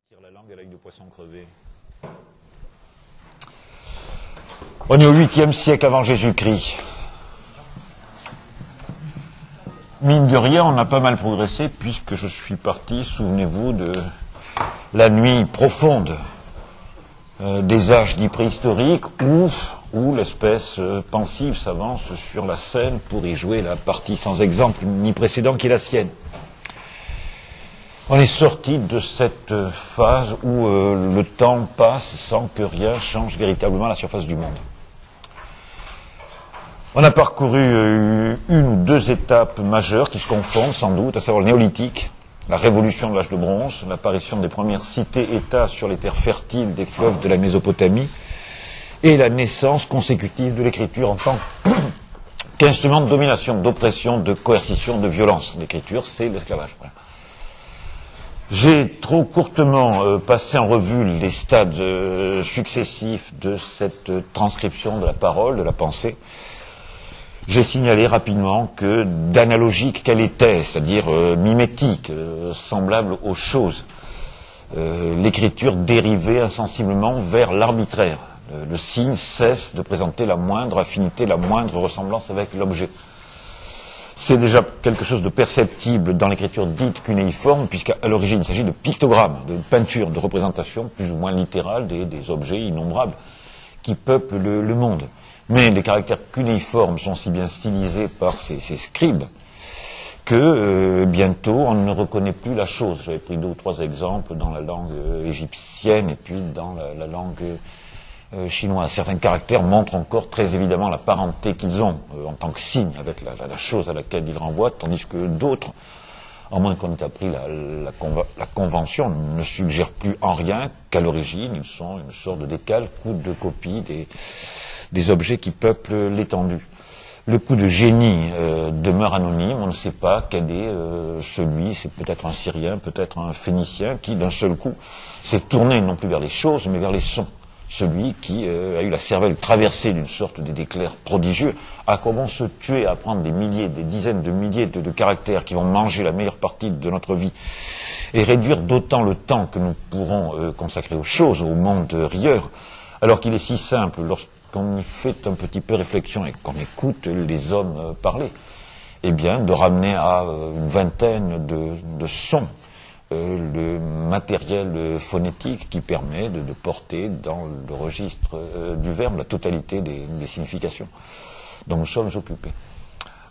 Tire la langue à l'œil de poisson crevé. On est au 8e siècle avant Jésus-Christ. Mine de rien, on a pas mal progressé puisque je suis parti, souvenez-vous, de la nuit profonde des âges dits préhistoriques où l'espèce pensive s'avance sur la scène pour y jouer la partie sans exemple ni précédent qui est la sienne. On est sorti de cette phase où le temps passe sans que rien change véritablement à la surface du monde. On a parcouru une ou deux étapes majeures qui se confondent sans doute, à savoir le néolithique, la révolution de l'âge de bronze, l'apparition des premières cités-États sur les terres fertiles des fleuves de la Mésopotamie et la naissance consécutive de l'écriture en tant qu'instrument de domination, d'oppression, de coercition, de violence. L'écriture, c'est l'esclavage. Voilà. J'ai trop courtement passé en revue les stades successifs de cette transcription de la parole, de la pensée. J'ai signalé rapidement que d'analogique qu'elle était, c'est-à-dire mimétique, semblable aux choses, l'écriture dérivait insensiblement vers l'arbitraire. Le signe cesse de présenter la moindre affinité, la moindre ressemblance avec l'objet. C'est déjà quelque chose de perceptible dans l'écriture dite cunéiforme, puisqu'à l'origine il s'agit de pictogrammes, de peintures, de représentations plus ou moins littérales des objets innombrables qui peuplent le monde. Mais les caractères cunéiformes sont si bien stylisés par ces scribes que bientôt on ne reconnaît plus la chose. J'avais pris 2 ou 3 exemples dans la langue égyptienne et puis dans la langue chinoise. Certains caractères montrent encore très évidemment la parenté qu'ils ont en tant que signe avec la chose à laquelle ils renvoient, tandis que d'autres, à moins qu'on ait appris la convention, ne suggèrent plus en rien qu'à l'origine ils sont une sorte de décalque ou de copie des objets qui peuplent l'étendue. Le coup de génie demeure anonyme, on ne sait pas quel est celui, c'est peut-être un Syrien, peut-être un Phénicien, qui d'un seul coup s'est tourné non plus vers les choses, mais vers les sons. Celui qui a eu la cervelle traversée d'une sorte d'éclair prodigieux. À quoi bon se tuer à apprendre des milliers, des dizaines de milliers de caractères qui vont manger la meilleure partie de notre vie et réduire d'autant le temps que nous pourrons consacrer aux choses, au monde rieur, alors qu'il est si simple, lorsqu'on y fait un petit peu réflexion et qu'on écoute les hommes parler, eh bien, de ramener à une vingtaine de sons le matériel phonétique qui permet de porter dans le registre du verbe la totalité des significations dont nous sommes occupés.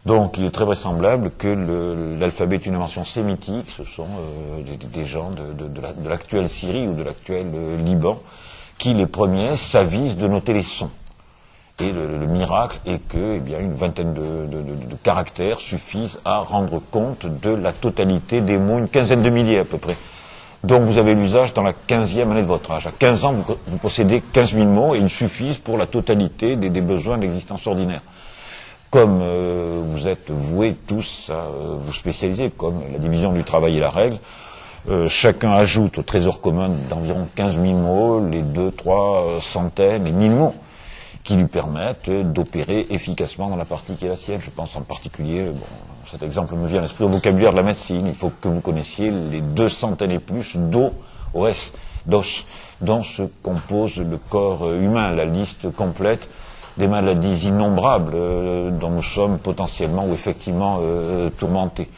Donc il est très vraisemblable que l'alphabet est une invention sémitique, ce sont des gens de l'actuelle Syrie ou de l'actuel Liban qui les premiers s'avisent de noter les sons. Et le miracle est que, eh bien, une vingtaine de caractères suffisent à rendre compte de la totalité des mots, une quinzaine de milliers à peu près, dont vous avez l'usage dans la 15e année de votre âge. À 15 ans, vous possédez 15 000 mots et ils suffisent pour la totalité des besoins de l'existence ordinaire. Comme vous êtes voués tous à vous spécialiser, comme la division du travail et la règle, chacun ajoute au trésor commun d'environ 15 000 mots les 2, 3 centaines, les 1000 mots qui lui permettent d'opérer efficacement dans la partie qui est la sienne. Je pense en particulier, cet exemple me vient à l'esprit, au vocabulaire de la médecine. Il faut que vous connaissiez les 2 centaines et plus d'os, dont se compose le corps humain, la liste complète des maladies innombrables dont nous sommes potentiellement ou effectivement tourmentés.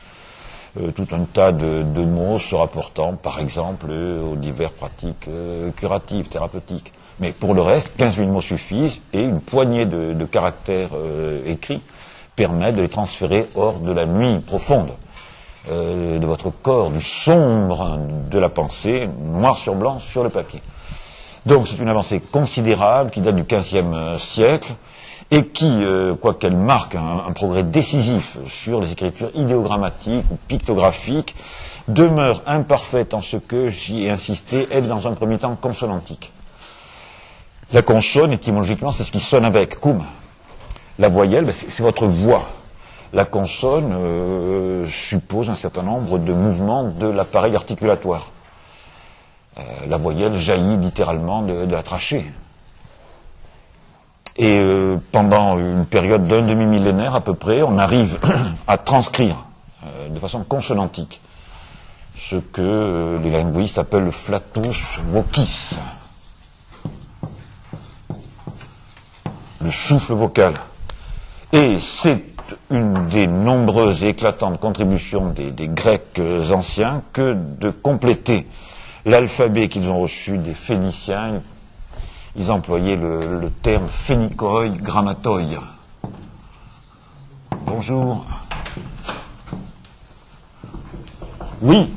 Tout un tas de mots se rapportant, par exemple, aux diverses pratiques curatives, thérapeutiques. Mais pour le reste, 15 000 mots suffisent et une poignée de caractères écrits permet de les transférer hors de la nuit profonde de votre corps, du sombre de la pensée, noir sur blanc sur le papier. Donc c'est une avancée considérable qui date du XVe siècle et qui, quoiqu'elle marque un progrès décisif sur les écritures idéogrammatiques ou pictographiques, demeure imparfaite en ce que, j'y ai insisté, est dans un premier temps consonantique. La consonne, étymologiquement, c'est ce qui sonne avec, cum. La voyelle, c'est votre voix. La consonne suppose un certain nombre de mouvements de l'appareil articulatoire. La voyelle jaillit littéralement de la trachée. Et pendant une période d'un demi-millénaire à peu près, on arrive à transcrire de façon consonantique ce que les linguistes appellent le flatus vocis, le souffle vocal. Et c'est une des nombreuses et éclatantes contributions des Grecs anciens que de compléter l'alphabet qu'ils ont reçu des Phéniciens. Ils employaient le terme phénikoi grammatoi. Bonjour. Oui,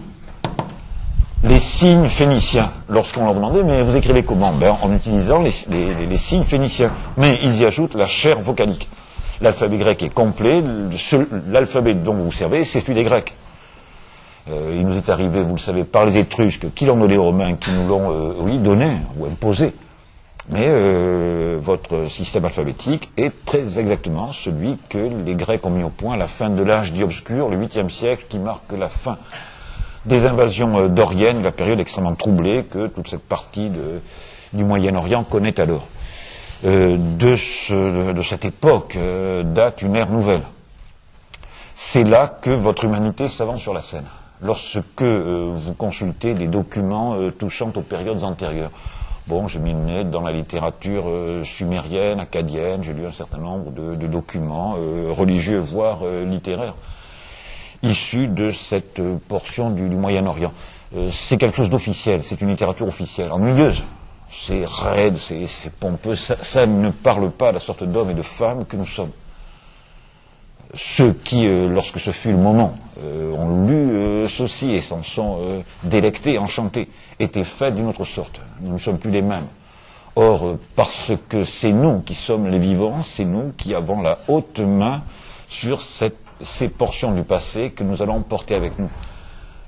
les signes phéniciens. Lorsqu'on leur demandait, mais vous écrivez comment? En utilisant les signes phéniciens. Mais ils y ajoutent la chair vocalique. L'alphabet grec est complet. L'alphabet dont vous vous servez, c'est celui des Grecs. Il nous est arrivé, vous le savez, par les Étrusques, qui l'ont donné aux Romains, qui nous l'ont, donné ou imposé. Mais votre système alphabétique est très exactement celui que les Grecs ont mis au point à la fin de l'âge dit obscur, le 8e siècle, qui marque la fin des invasions doriennes, la période extrêmement troublée que toute cette partie du Moyen-Orient connaît alors. De cette époque date une ère nouvelle. C'est là que votre humanité s'avance sur la scène, lorsque vous consultez des documents touchant aux périodes antérieures. Bon, j'ai mis le nez dans la littérature sumérienne, akkadienne, j'ai lu un certain nombre de documents religieux, voire littéraires, issus de cette portion du Moyen-Orient. C'est quelque chose d'officiel, c'est une littérature officielle, ennuyeuse. C'est raide, c'est pompeux, ça ne parle pas à la sorte d'hommes et de femmes que nous sommes. Ceux qui, lorsque ce fut le moment, ont lu ceci et s'en sont délectés, enchantés, étaient faits d'une autre sorte. Nous ne sommes plus les mêmes. Or, parce que c'est nous qui sommes les vivants, c'est nous qui avons la haute main sur ces portions du passé que nous allons porter avec nous.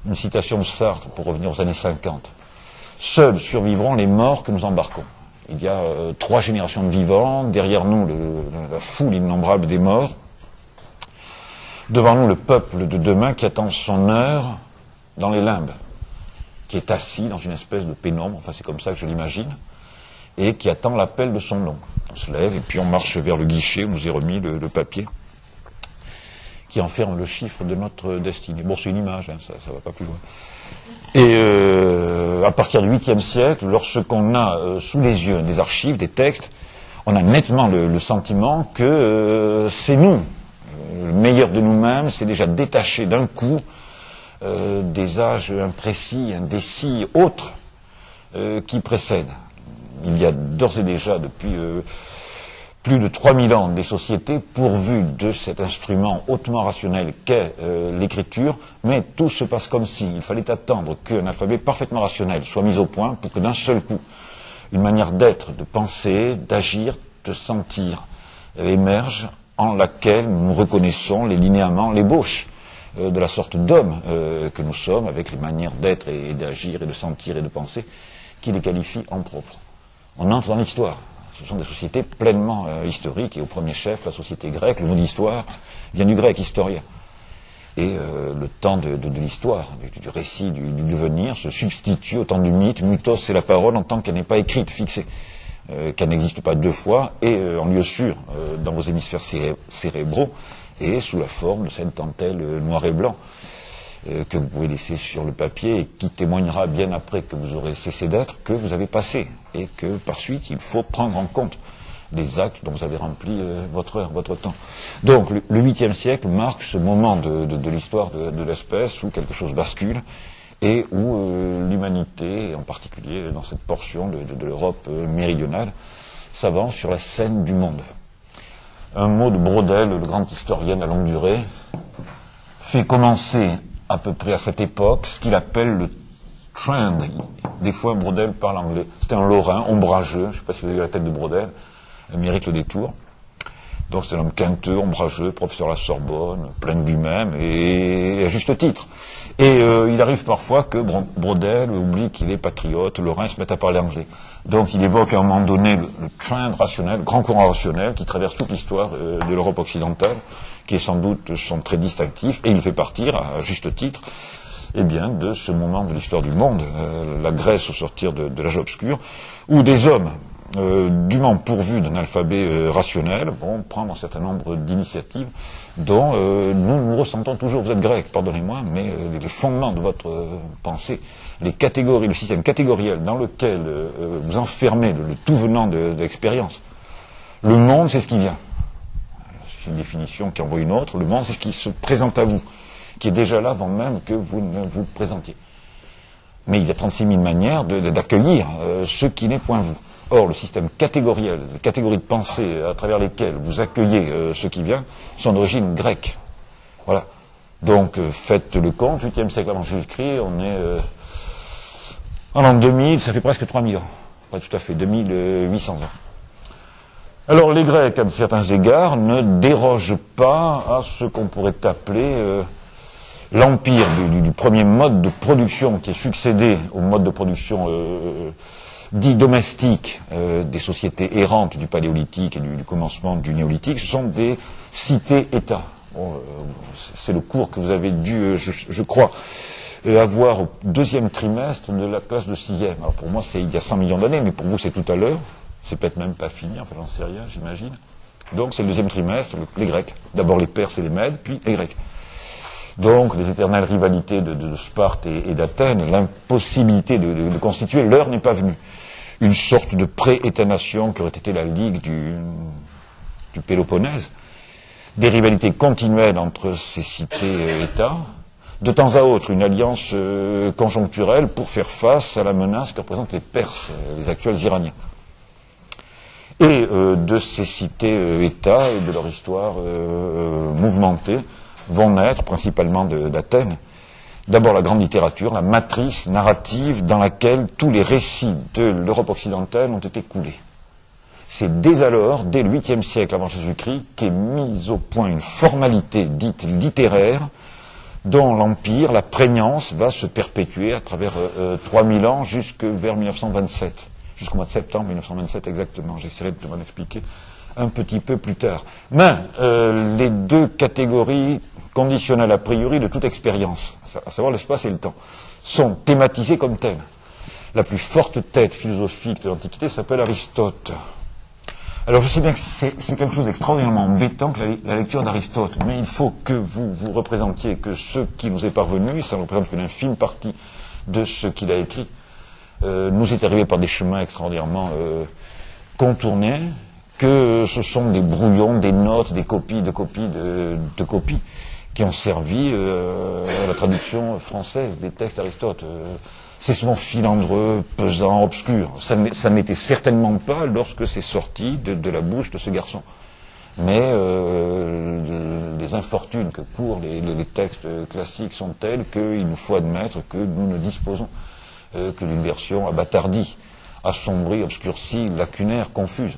Une citation de Sartre, pour revenir aux années 50. Seuls survivront les morts que nous embarquons. Il y a 3 générations de vivants, derrière nous la foule innombrable des morts, devant nous le peuple de demain qui attend son heure dans les limbes, qui est assis dans une espèce de pénombre, enfin c'est comme ça que je l'imagine, et qui attend l'appel de son nom. On se lève et puis on marche vers le guichet où nous est remis le papier qui enferme le chiffre de notre destinée. Bon, c'est une image, hein, ça va pas plus loin. Et à partir du 8e siècle, lorsqu'on a sous les yeux des archives, des textes, on a nettement le sentiment que c'est nous, le meilleur de nous-mêmes, c'est déjà détaché d'un coup des âges imprécis, indécis, autres qui précèdent. Il y a d'ores et déjà, depuis plus de 3000 ans, des sociétés pourvues de cet instrument hautement rationnel qu'est l'écriture, mais tout se passe comme si il fallait attendre qu'un alphabet parfaitement rationnel soit mis au point pour que d'un seul coup, une manière d'être, de penser, d'agir, de sentir émerge en laquelle nous reconnaissons les linéaments, l'ébauche de la sorte d'homme que nous sommes, avec les manières d'être et d'agir et de sentir et de penser, qui les qualifient en propre. On entre dans l'histoire. Ce sont des sociétés pleinement historiques, et au premier chef, la société grecque, le mot d'histoire vient du grec, historien. Et le temps de l'histoire, du récit, du devenir, se substitue au temps du mythe. Mythos, c'est la parole en tant qu'elle n'est pas écrite, fixée, qu'elle n'existe pas 2 fois, et en lieu sûr, dans vos hémisphères cérébraux, et sous la forme de cette dentelle noir et blanc, que vous pouvez laisser sur le papier et qui témoignera bien après que vous aurez cessé d'être, que vous avez passé, et que par suite il faut prendre en compte les actes dont vous avez rempli votre heure, votre temps. Donc le 8e siècle marque ce moment de l'histoire de l'espèce où quelque chose bascule et où l'humanité, en particulier dans cette portion de l'Europe méridionale, s'avance sur la scène du monde. Un mot de Braudel, le grand historien de la longue durée, fait commencer à peu près à cette époque ce qu'il appelle le trend. Des fois, Braudel parle anglais. C'était un Lorrain, ombrageux, je ne sais pas si vous avez vu la tête de Braudel, elle mérite le détour. Donc c'est un homme quinteux, ombrageux, professeur à la Sorbonne, plein de lui-même, et à juste titre. Et il arrive parfois que Braudel oublie qu'il est patriote, Lorrain se met à parler anglais. Donc il évoque à un moment donné le trend rationnel, le grand courant rationnel qui traverse toute l'histoire de l'Europe occidentale, qui est sans doute son trait distinctif, et il fait partir, à juste titre, eh bien, de ce moment de l'histoire du monde, la Grèce au sortir de l'âge obscur, où des hommes dûment pourvus d'un alphabet rationnel, vont prendre un certain nombre d'initiatives dont nous ressentons toujours. Vous êtes grec, pardonnez-moi, mais les fondements de votre pensée, les catégories, le système catégoriel dans lequel vous enfermez le tout venant de l'expérience. Le monde, c'est ce qui vient. C'est une définition qui envoie une autre. Le monde, c'est ce qui se présente à vous, qui est déjà là avant même que vous ne vous présentiez. Mais il y a 36 000 manières d'accueillir ce qui n'est point vous. Or, le système catégoriel, les catégories de pensée à travers lesquelles vous accueillez ce qui vient, sont d'origine grecque. Voilà. Donc, faites le compte, 8e siècle avant Jésus-Christ, on est en l'an 2000, ça fait presque 3000 ans. Pas tout à fait, 2800 ans. Alors, les Grecs, à certains égards, ne dérogent pas à ce qu'on pourrait appeler l'empire du premier mode de production qui est succédé au mode de production dit domestique des sociétés errantes du paléolithique et du commencement du néolithique. Ce sont des cités-États. Bon, c'est le cours que vous avez dû, je crois, avoir au 2e trimestre de la classe de 6e. Alors pour moi, c'est il y a 100 millions d'années, mais pour vous, c'est tout à l'heure. C'est peut-être même pas fini, enfin j'en sais rien, j'imagine. Donc c'est le 2e trimestre, les Grecs. D'abord les Perses et les Mèdes, puis les Grecs. Donc les éternelles rivalités de Sparte et d'Athènes, l'impossibilité de constituer, l'heure n'est pas venue. Une sorte de pré-État-nation qui aurait été la Ligue du Péloponnèse, des rivalités continuelles entre ces cités-États, de temps à autre une alliance conjoncturelle pour faire face à la menace que représentent les Perses, les actuels Iraniens. Et de ces cités-États et de leur histoire mouvementée vont naître, principalement d'Athènes, d'abord la grande littérature, la matrice narrative dans laquelle tous les récits de l'Europe occidentale ont été coulés. C'est dès alors, dès le 8e siècle avant Jésus-Christ, qu'est mise au point une formalité dite littéraire dont l'empire, la prégnance, va se perpétuer à travers 3000 ans jusque vers 1927. Jusqu'au mois de septembre 1927 exactement. J'essaierai de m'en expliquer un petit peu plus tard. Mais les deux catégories conditionnelles a priori de toute expérience, à savoir l'espace et le temps, sont thématisées comme telles. La plus forte tête philosophique de l'Antiquité s'appelle Aristote. Alors je sais bien que c'est quelque chose d'extraordinairement embêtant que la lecture d'Aristote, mais il faut que vous représentiez que ce qui nous est parvenu, ça ne représente qu'une infime partie de ce qu'il a écrit, nous est arrivé par des chemins extraordinairement contournés, que ce sont des brouillons, des notes, des copies de copies qui ont servi à la traduction française des textes d'Aristote. C'est souvent filandreux, pesant, obscur. Ça n'était certainement pas lorsque c'est sorti de la bouche de ce garçon. Mais les infortunes que courent les textes classiques sont telles qu'il nous faut admettre que nous ne disposons que d'une version abâtardie, assombrie, obscurcie, lacunaire, confuse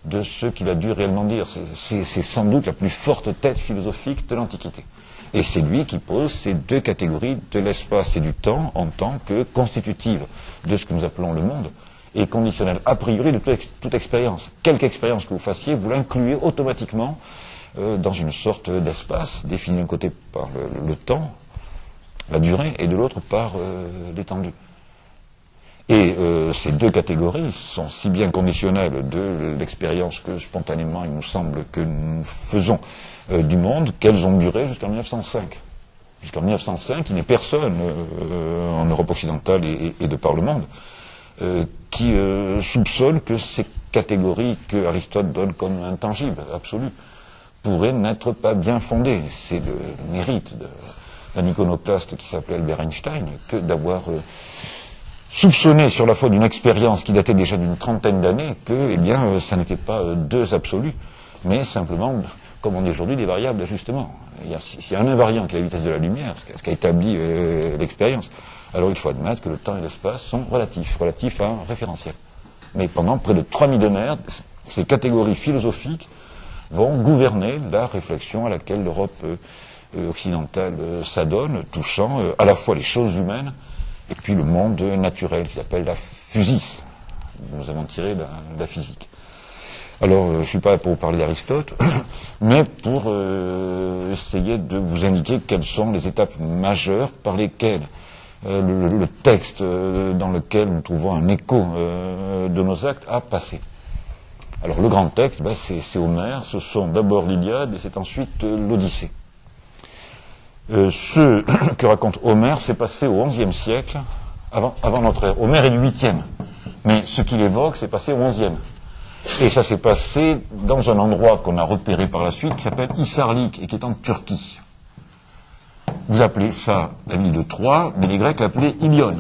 de ce qu'il a dû réellement dire. C'est sans doute la plus forte tête philosophique de l'Antiquité. Et c'est lui qui pose ces deux catégories de l'espace et du temps en tant que constitutives de ce que nous appelons le monde et conditionnelles a priori de toute expérience. Quelque expérience que vous fassiez, vous l'incluez automatiquement dans une sorte d'espace défini d'un côté par le temps, la durée, et de l'autre par l'étendue. Et ces deux catégories sont si bien conditionnelles de l'expérience que spontanément il nous semble que nous faisons du monde qu'elles ont duré jusqu'en 1905. Jusqu'en 1905, il n'est personne en Europe occidentale et de par le monde qui soupçonne que ces catégories que Aristote donne comme intangibles, absolues, pourraient n'être pas bien fondées. C'est le mérite d'un iconoclaste qui s'appelait Albert Einstein que d'avoir soupçonné sur la foi d'une expérience qui datait déjà d'une trentaine d'années que, ça n'était pas deux absolus, mais simplement, comme on dit aujourd'hui, des variables d'ajustement. S'il y a un invariant qui est la vitesse de la lumière, ce qu'a établi l'expérience, alors il faut admettre que le temps et l'espace sont relatifs à un référentiel. Mais pendant près de 3 millénaires, ces catégories philosophiques vont gouverner la réflexion à laquelle l'Europe occidentale s'adonne, touchant à la fois les choses humaines et puis le monde naturel qui s'appelle la physis. Nous avons tiré la physique. Alors, je ne suis pas pour vous parler d'Aristote, mais pour essayer de vous indiquer quelles sont les étapes majeures par lesquelles le texte dans lequel nous trouvons un écho de nos actes a passé. Alors le grand texte, c'est Homère, ce sont d'abord l'Iliade et c'est ensuite l'Odyssée. Ce que raconte Homère s'est passé au XIe siècle, avant notre ère. Homère est du 8e, mais ce qu'il évoque s'est passé au XIe. Et ça s'est passé dans un endroit qu'on a repéré par la suite, qui s'appelle Hisarlik, et qui est en Turquie. Vous appelez ça la ville de Troie, mais les Grecs l'appelaient Ilion,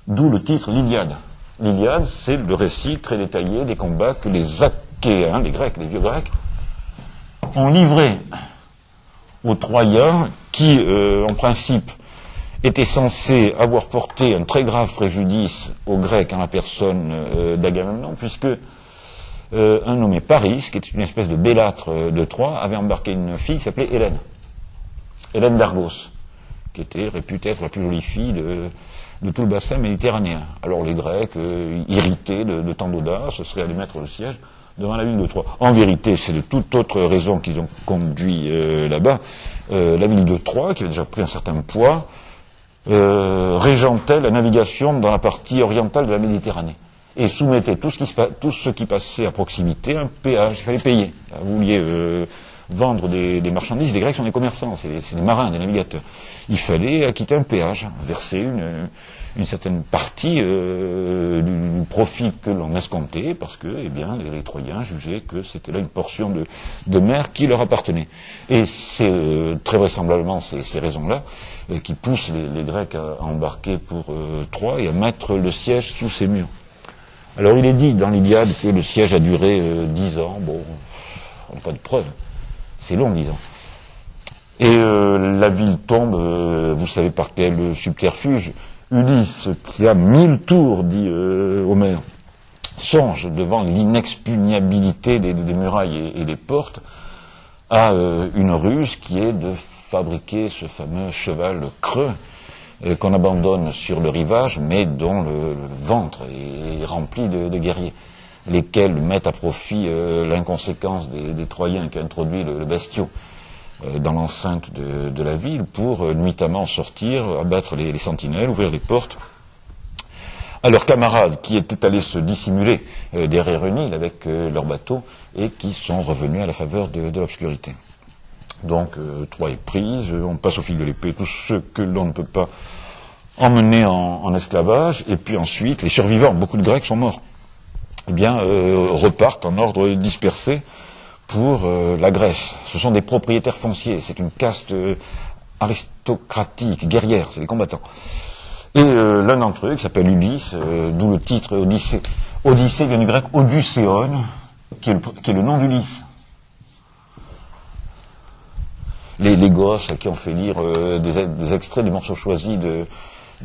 d'où le titre l'Iliade. L'Iliade, c'est le récit très détaillé des combats que les Achéens, les Grecs, les vieux Grecs, ont livrés aux Troyens, qui, en principe, étaient censés avoir porté un très grave préjudice aux Grecs en la personne d'Agamemnon, puisque un nommé Paris, qui est une espèce de bellâtre de Troie, avait embarqué une fille qui s'appelait Hélène. Hélène d'Argos, qui était réputée être la plus jolie fille de tout le bassin méditerranéen. Alors les Grecs, irrités de tant d'audace, se seraient allés mettre le siège devant la ville de Troie. En vérité, c'est de toute autre raison qu'ils ont conduit là-bas. La ville de Troie, qui avait déjà pris un certain poids, régentait la navigation dans la partie orientale de la Méditerranée et soumettait tout ce qui passait à proximité à un péage. Il fallait payer. Vous vouliez vendre des marchandises, les Grecs sont des commerçants, c'est des marins, des navigateurs. Il fallait acquitter un péage, verser une certaine partie du profit que l'on escomptait, parce que les Troyens jugeaient que c'était là une portion de mer qui leur appartenait. Et c'est très vraisemblablement ces raisons-là qui poussent les Grecs à embarquer pour Troie et à mettre le siège sous ses murs. Alors il est dit dans l'Iliade que le siège a duré 10 ans, bon, on n'a pas de preuve. C'est long, 10 ans. Et la ville tombe, vous savez par quel subterfuge. Ulysse, qui a 1000 tours, dit Homère, songe devant l'inexpugnabilité des murailles et des portes, à une ruse qui est de fabriquer ce fameux cheval creux qu'on abandonne sur le rivage, mais dont le ventre est rempli de guerriers, lesquels mettent à profit l'inconséquence des Troyens qui ont introduit le bestiau dans l'enceinte de la ville pour nuitamment sortir, abattre les sentinelles, ouvrir les portes à leurs camarades qui étaient allés se dissimuler derrière une île avec leurs bateaux et qui sont revenus à la faveur de l'obscurité. Donc Troie est prise, on passe au fil de l'épée tous ceux que l'on ne peut pas emmener en esclavage, et puis ensuite les survivants, beaucoup de Grecs sont morts, repartent en ordre dispersé pour la Grèce. Ce sont des propriétaires fonciers, c'est une caste aristocratique, guerrière, c'est des combattants. Et l'un d'entre eux, qui s'appelle Ulysse, d'où le titre Odyssée. Odyssée vient du grec Odysseon, qui est le nom d'Ulysse. Les gosses qui ont fait lire des extraits, des morceaux choisis de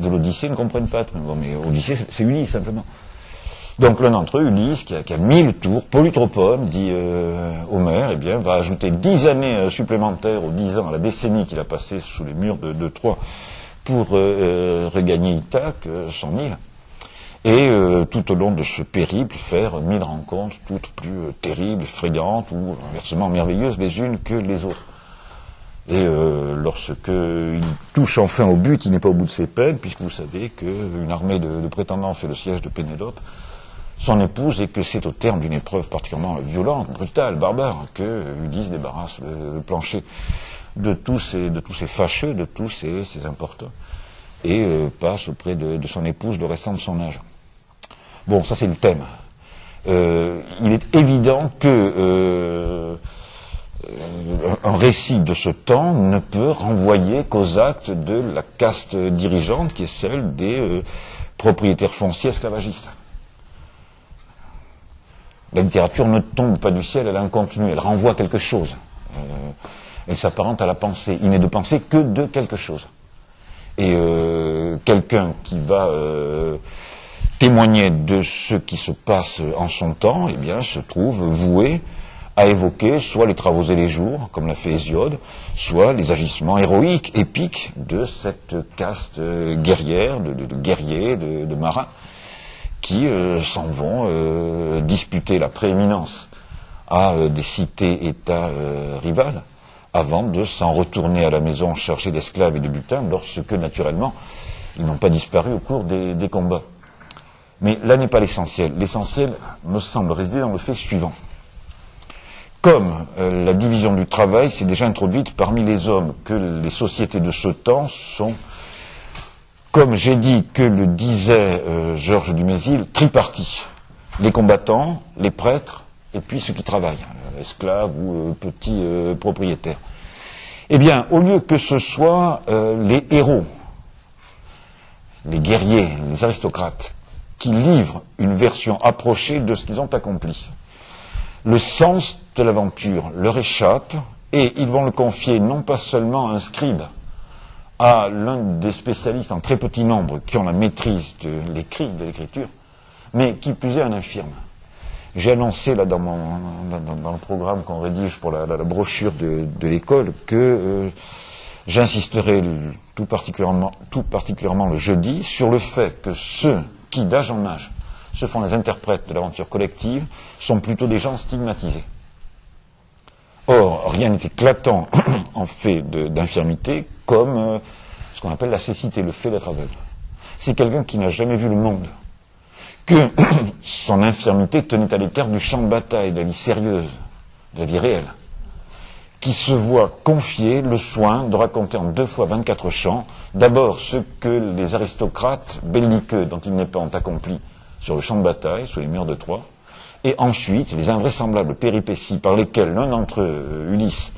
l'Odyssée ne comprennent pas. Bon, mais Odyssée, c'est Ulysse, simplement. Donc l'un d'entre eux, Ulysse, qui a 1000 tours, polytropone, dit Homère, va ajouter 10 années supplémentaires aux 10 ans, à la décennie qu'il a passé sous les murs de Troie, pour regagner Ithaque, son île, et tout au long de ce périple faire 1000 rencontres, toutes plus terribles, effrayantes, ou inversement merveilleuses les unes que les autres. Et lorsqu'il touche enfin au but, il n'est pas au bout de ses peines, puisque vous savez qu'une armée de prétendants fait le siège de Pénélope, son épouse, et que c'est au terme d'une épreuve particulièrement violente, brutale, barbare, que Ulysse débarrasse le plancher de tous ces fâcheux, de tous ces importuns, et passe auprès de son épouse le restant de son âge. Bon, ça c'est le thème. Il est évident que un récit de ce temps ne peut renvoyer qu'aux actes de la caste dirigeante, qui est celle des propriétaires fonciers esclavagistes. La littérature ne tombe pas du ciel, elle a un contenu, elle renvoie quelque chose. Elle s'apparente à la pensée. Il n'est de pensée que de quelque chose. Et quelqu'un qui va témoigner de ce qui se passe en son temps, se trouve voué à évoquer soit les travaux et les jours, comme l'a fait Hésiode, soit les agissements héroïques, épiques de cette caste guerrière, de guerriers, de marins, qui s'en vont disputer la prééminence à des cités-États rivales, avant de s'en retourner à la maison chargés d'esclaves et de butin, lorsque, naturellement, ils n'ont pas disparu au cours des combats. Mais là n'est pas l'essentiel. L'essentiel me semble résider dans le fait suivant. Comme la division du travail s'est déjà introduite parmi les hommes, que les sociétés de ce temps sont, comme j'ai dit, que le disait Georges Dumézil, tripartis. Les combattants, les prêtres, et puis ceux qui travaillent, esclaves ou petits propriétaires. Eh bien, au lieu que ce soit les héros, les guerriers, les aristocrates, qui livrent une version approchée de ce qu'ils ont accompli, le sens de l'aventure leur échappe, et ils vont le confier non pas seulement à un scribe, à l'un des spécialistes en très petit nombre qui ont la maîtrise de l'écriture, mais qui plus est un infirme. J'ai annoncé là dans le programme qu'on rédige pour la brochure de l'école que j'insisterai tout particulièrement le jeudi sur le fait que ceux qui, d'âge en âge, se font les interprètes de l'aventure collective sont plutôt des gens stigmatisés. Or, rien n'est éclatant en fait d'infirmité comme ce qu'on appelle la cécité, le fait d'être aveugle. C'est quelqu'un qui n'a jamais vu le monde, que son infirmité tenait à l'écart du champ de bataille, de la vie sérieuse, de la vie réelle, qui se voit confier le soin de raconter en 2 fois 24 chants, d'abord ce que les aristocrates belliqueux dont il n'est pas ont accompli sur le champ de bataille, sous les murs de Troie, et ensuite les invraisemblables péripéties par lesquelles l'un d'entre eux, Ulysse,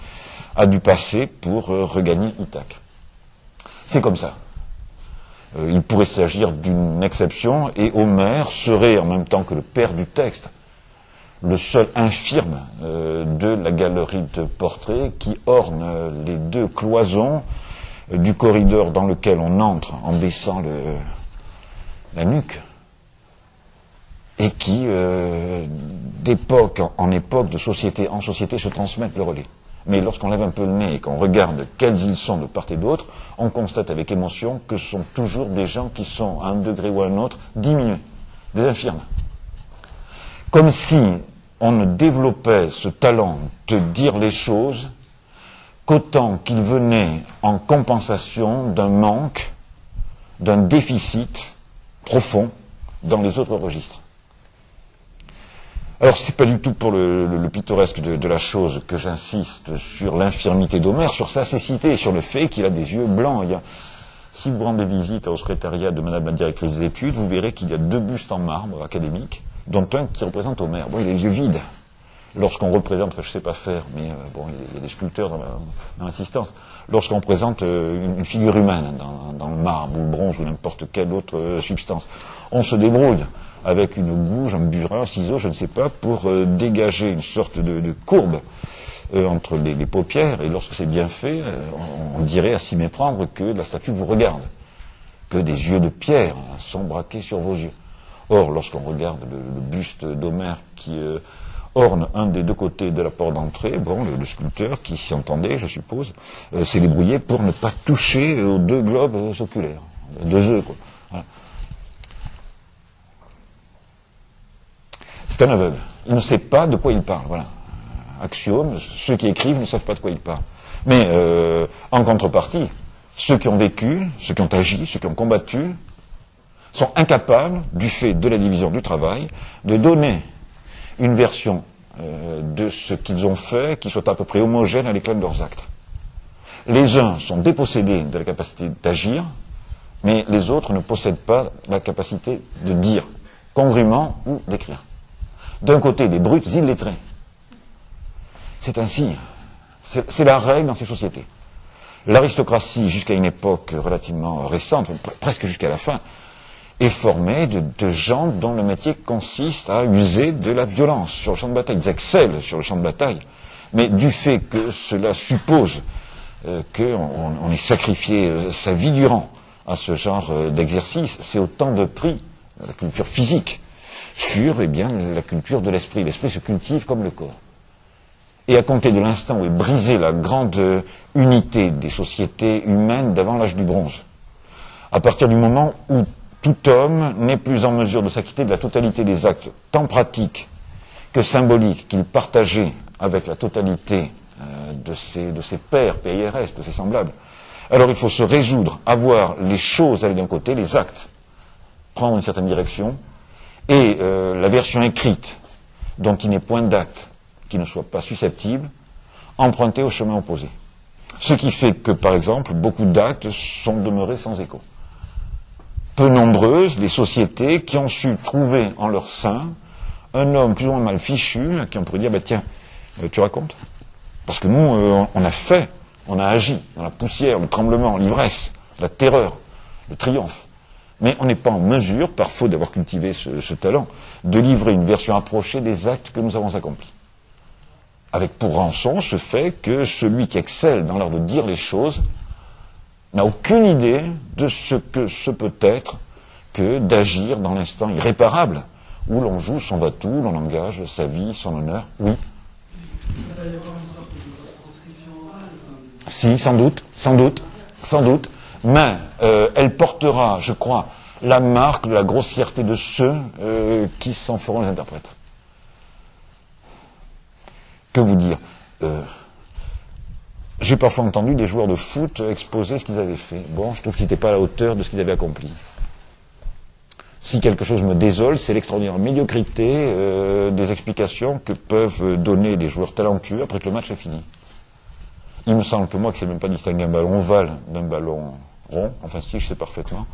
a dû passer pour regagner Ithaque. C'est comme ça. Il pourrait s'agir d'une exception, et Homère serait, en même temps que le père du texte, le seul infirme de la galerie de portraits qui orne les 2 cloisons du corridor dans lequel on entre en baissant la nuque, et qui, d'époque en époque, de société en société, se transmettent le relais. Mais lorsqu'on lève un peu le nez et qu'on regarde quels ils sont de part et d'autre, on constate avec émotion que ce sont toujours des gens qui sont, à un degré ou à un autre, diminués, des infirmes. Comme si on ne développait ce talent de dire les choses qu'autant qu'il venait en compensation d'un manque, d'un déficit profond dans les autres registres. Alors, c'est pas du tout pour le pittoresque de la chose que j'insiste sur l'infirmité d'Homère, sur sa cécité, sur le fait qu'il a des yeux blancs. Si vous rendez visite au secrétariat de Madame la directrice des études, vous verrez qu'il y a 2 bustes en marbre académiques, dont un qui représente Homère. Bon, il a les yeux vides. Lorsqu'on représente, enfin je sais pas faire, mais bon, il y a des sculpteurs dans l'assistance. Lorsqu'on présente une figure humaine dans le marbre ou le bronze ou n'importe quelle autre substance, on se débrouille avec une gouge, un burin, un ciseau, je ne sais pas, pour dégager une sorte de courbe entre les paupières, et lorsque c'est bien fait, on dirait à s'y méprendre que la statue vous regarde, que des yeux de pierre sont braqués sur vos yeux. Or, lorsqu'on regarde le buste d'Homère qui orne un des 2 côtés de la porte d'entrée, bon, le sculpteur, qui s'y entendait, je suppose, s'est débrouillé pour ne pas toucher aux 2 globes oculaires, 2 œufs, quoi. Voilà. C'est un aveugle. Il ne sait pas de quoi il parle. Voilà. Axiome, ceux qui écrivent ne savent pas de quoi ils parlent. Mais en contrepartie, ceux qui ont vécu, ceux qui ont agi, ceux qui ont combattu, sont incapables, du fait de la division du travail, de donner une version de ce qu'ils ont fait qui soit à peu près homogène à l'éclat de leurs actes. Les uns sont dépossédés de la capacité d'agir, mais les autres ne possèdent pas la capacité de dire congrument ou d'écrire. D'un côté, des brutes illettrés. C'est ainsi. C'est la règle dans ces sociétés. L'aristocratie, jusqu'à une époque relativement récente, presque jusqu'à la fin, est formée de gens dont le métier consiste à user de la violence sur le champ de bataille. Ils excellent sur le champ de bataille, mais du fait que cela suppose qu'on ait sacrifié sa vie durant à ce genre d'exercice, c'est autant de prix, la culture physique, sur la culture de l'esprit. L'esprit se cultive comme le corps. Et à compter de l'instant où est brisée la grande unité des sociétés humaines d'avant l'âge du bronze, à partir du moment où tout homme n'est plus en mesure de s'acquitter de la totalité des actes, tant pratiques que symboliques, qu'il partageait avec la totalité de ses pairs, PIRS, de ses semblables, alors il faut se résoudre à voir les choses aller d'un côté, les actes prendre une certaine direction, et la version écrite, dont il n'est point d'acte qui ne soit pas susceptible, emprunter au chemin opposé. Ce qui fait que, par exemple, beaucoup d'actes sont demeurés sans écho. Peu nombreuses les sociétés qui ont su trouver en leur sein un homme plus ou moins mal fichu, à qui on pourrait dire, tiens, tu racontes? Parce que nous, on a fait, on a agi dans la poussière, le tremblement, l'ivresse, la terreur, le triomphe. Mais on n'est pas en mesure, par faute d'avoir cultivé ce talent, de livrer une version approchée des actes que nous avons accomplis. Avec pour rançon ce fait que celui qui excelle dans l'art de dire les choses n'a aucune idée de ce que ce peut être que d'agir dans l'instant irréparable où l'on joue son va-tout, l'on engage sa vie, son honneur. Oui. Si, sans doute, mais elle portera, je crois, la marque de la grossièreté de ceux qui s'en feront les interprètes. Que vous dire? J'ai parfois entendu des joueurs de foot exposer ce qu'ils avaient fait. Bon, je trouve qu'ils n'étaient pas à la hauteur de ce qu'ils avaient accompli. Si quelque chose me désole, c'est l'extraordinaire médiocrité des explications que peuvent donner des joueurs talentueux après que le match est fini. Il me semble que moi, qui ne sais même pas distinguer un ballon ovale d'un ballon rond, enfin si, je sais parfaitement,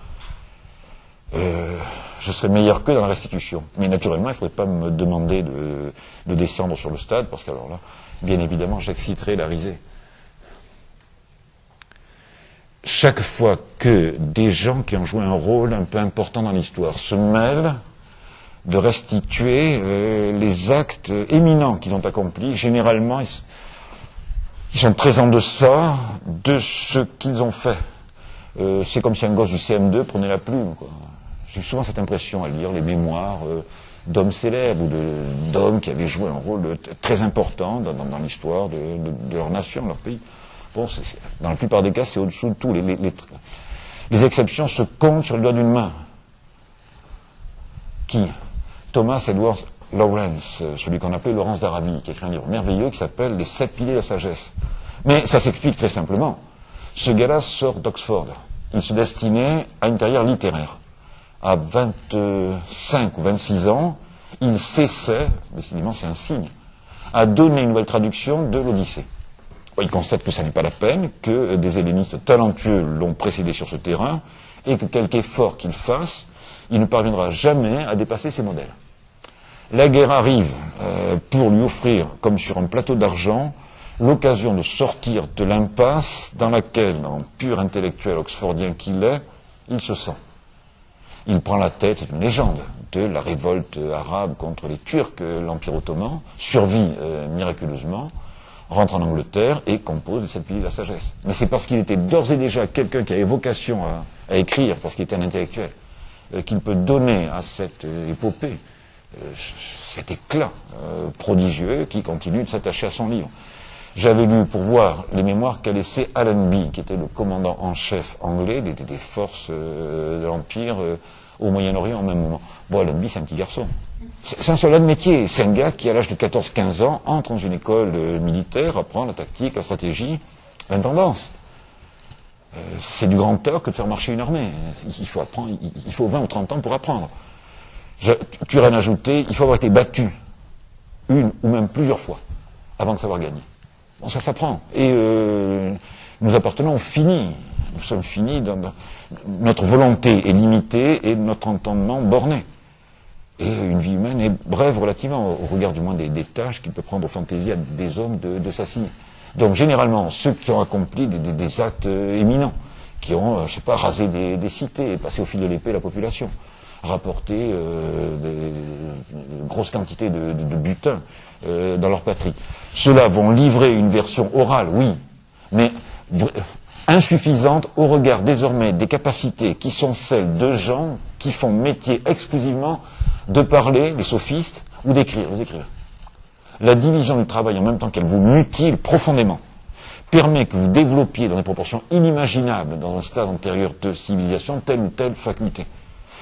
je serais meilleur qu'eux dans la restitution. Mais naturellement, il ne faudrait pas me demander de descendre sur le stade, parce qu'alors là, bien évidemment, j'exciterais la risée. Chaque fois que des gens qui ont joué un rôle un peu important dans l'histoire se mêlent de restituer les actes éminents qu'ils ont accomplis, généralement, ils sont très en deçà de ce qu'ils ont fait. C'est comme si un gosse du CM2 prenait la plume, quoi. J'ai souvent cette impression à lire les mémoires d'hommes célèbres ou d'hommes qui avaient joué un rôle très important dans l'histoire de leur nation, de leur pays. Bon, dans la plupart des cas, c'est au-dessous de tout. Les exceptions se comptent sur le doigt d'une main. Qui? Thomas Edward Lawrence, celui qu'on appelait Laurence d'Arabie, qui a écrit un livre merveilleux qui s'appelle Les 7 piliers de la sagesse. Mais ça s'explique très simplement. Ce gars-là sort d'Oxford. Il se destinait à une carrière littéraire. À 25 ou 26 ans, il cessait, décidément c'est un signe, à donner une nouvelle traduction de l'Odyssée. Il constate que ça n'est pas la peine, que des hellénistes talentueux l'ont précédé sur ce terrain, et que quelque effort qu'il fasse, il ne parviendra jamais à dépasser ses modèles. La guerre arrive pour lui offrir, comme sur un plateau d'argent, l'occasion de sortir de l'impasse dans laquelle, en pur intellectuel oxfordien qu'il est, il se sent. Il prend la tête, c'est une légende, de la révolte arabe contre les Turcs, l'Empire ottoman, survit miraculeusement, rentre en Angleterre et compose les 7 piliers de la sagesse. Mais c'est parce qu'il était d'ores et déjà quelqu'un qui avait vocation à écrire, parce qu'il était un intellectuel, qu'il peut donner à cette épopée cet éclat prodigieux qui continue de s'attacher à son livre. J'avais lu pour voir les mémoires qu'a laissé Allenby, qui était le commandant en chef anglais des forces de l'Empire au Moyen-Orient en même moment. Bon, Allenby, c'est un petit garçon. C'est un soldat de métier. C'est un gars qui, à l'âge de 14-15 ans, entre dans une école militaire, apprend la tactique, la stratégie, l'intendance. C'est du grand tort que de faire marcher une armée. Il faut apprendre, il faut 20 ou 30 ans pour apprendre. Tu aurais ajouté, il faut avoir été battu une ou même plusieurs fois avant de savoir gagner. Bon, ça s'apprend. Et nous appartenons au fini. Nous sommes finis. Notre volonté est limitée et notre entendement borné. Et une vie humaine est brève relativement, au regard du moins des tâches qu'il peut prendre aux fantaisies à des hommes de s'assigner. Donc généralement, ceux qui ont accompli des actes éminents, qui ont, je sais pas, rasé des cités, passé au fil de l'épée la population, rapporté des grosses quantités de butin dans leur patrie. Ceux-là vont livrer une version orale, oui, mais insuffisante au regard désormais des capacités qui sont celles de gens qui font métier exclusivement de parler, les sophistes, ou d'écrire, les écrivains. La division du travail en même temps qu'elle vous mutile profondément permet que vous développiez dans des proportions inimaginables dans un stade antérieur de civilisation telle ou telle faculté.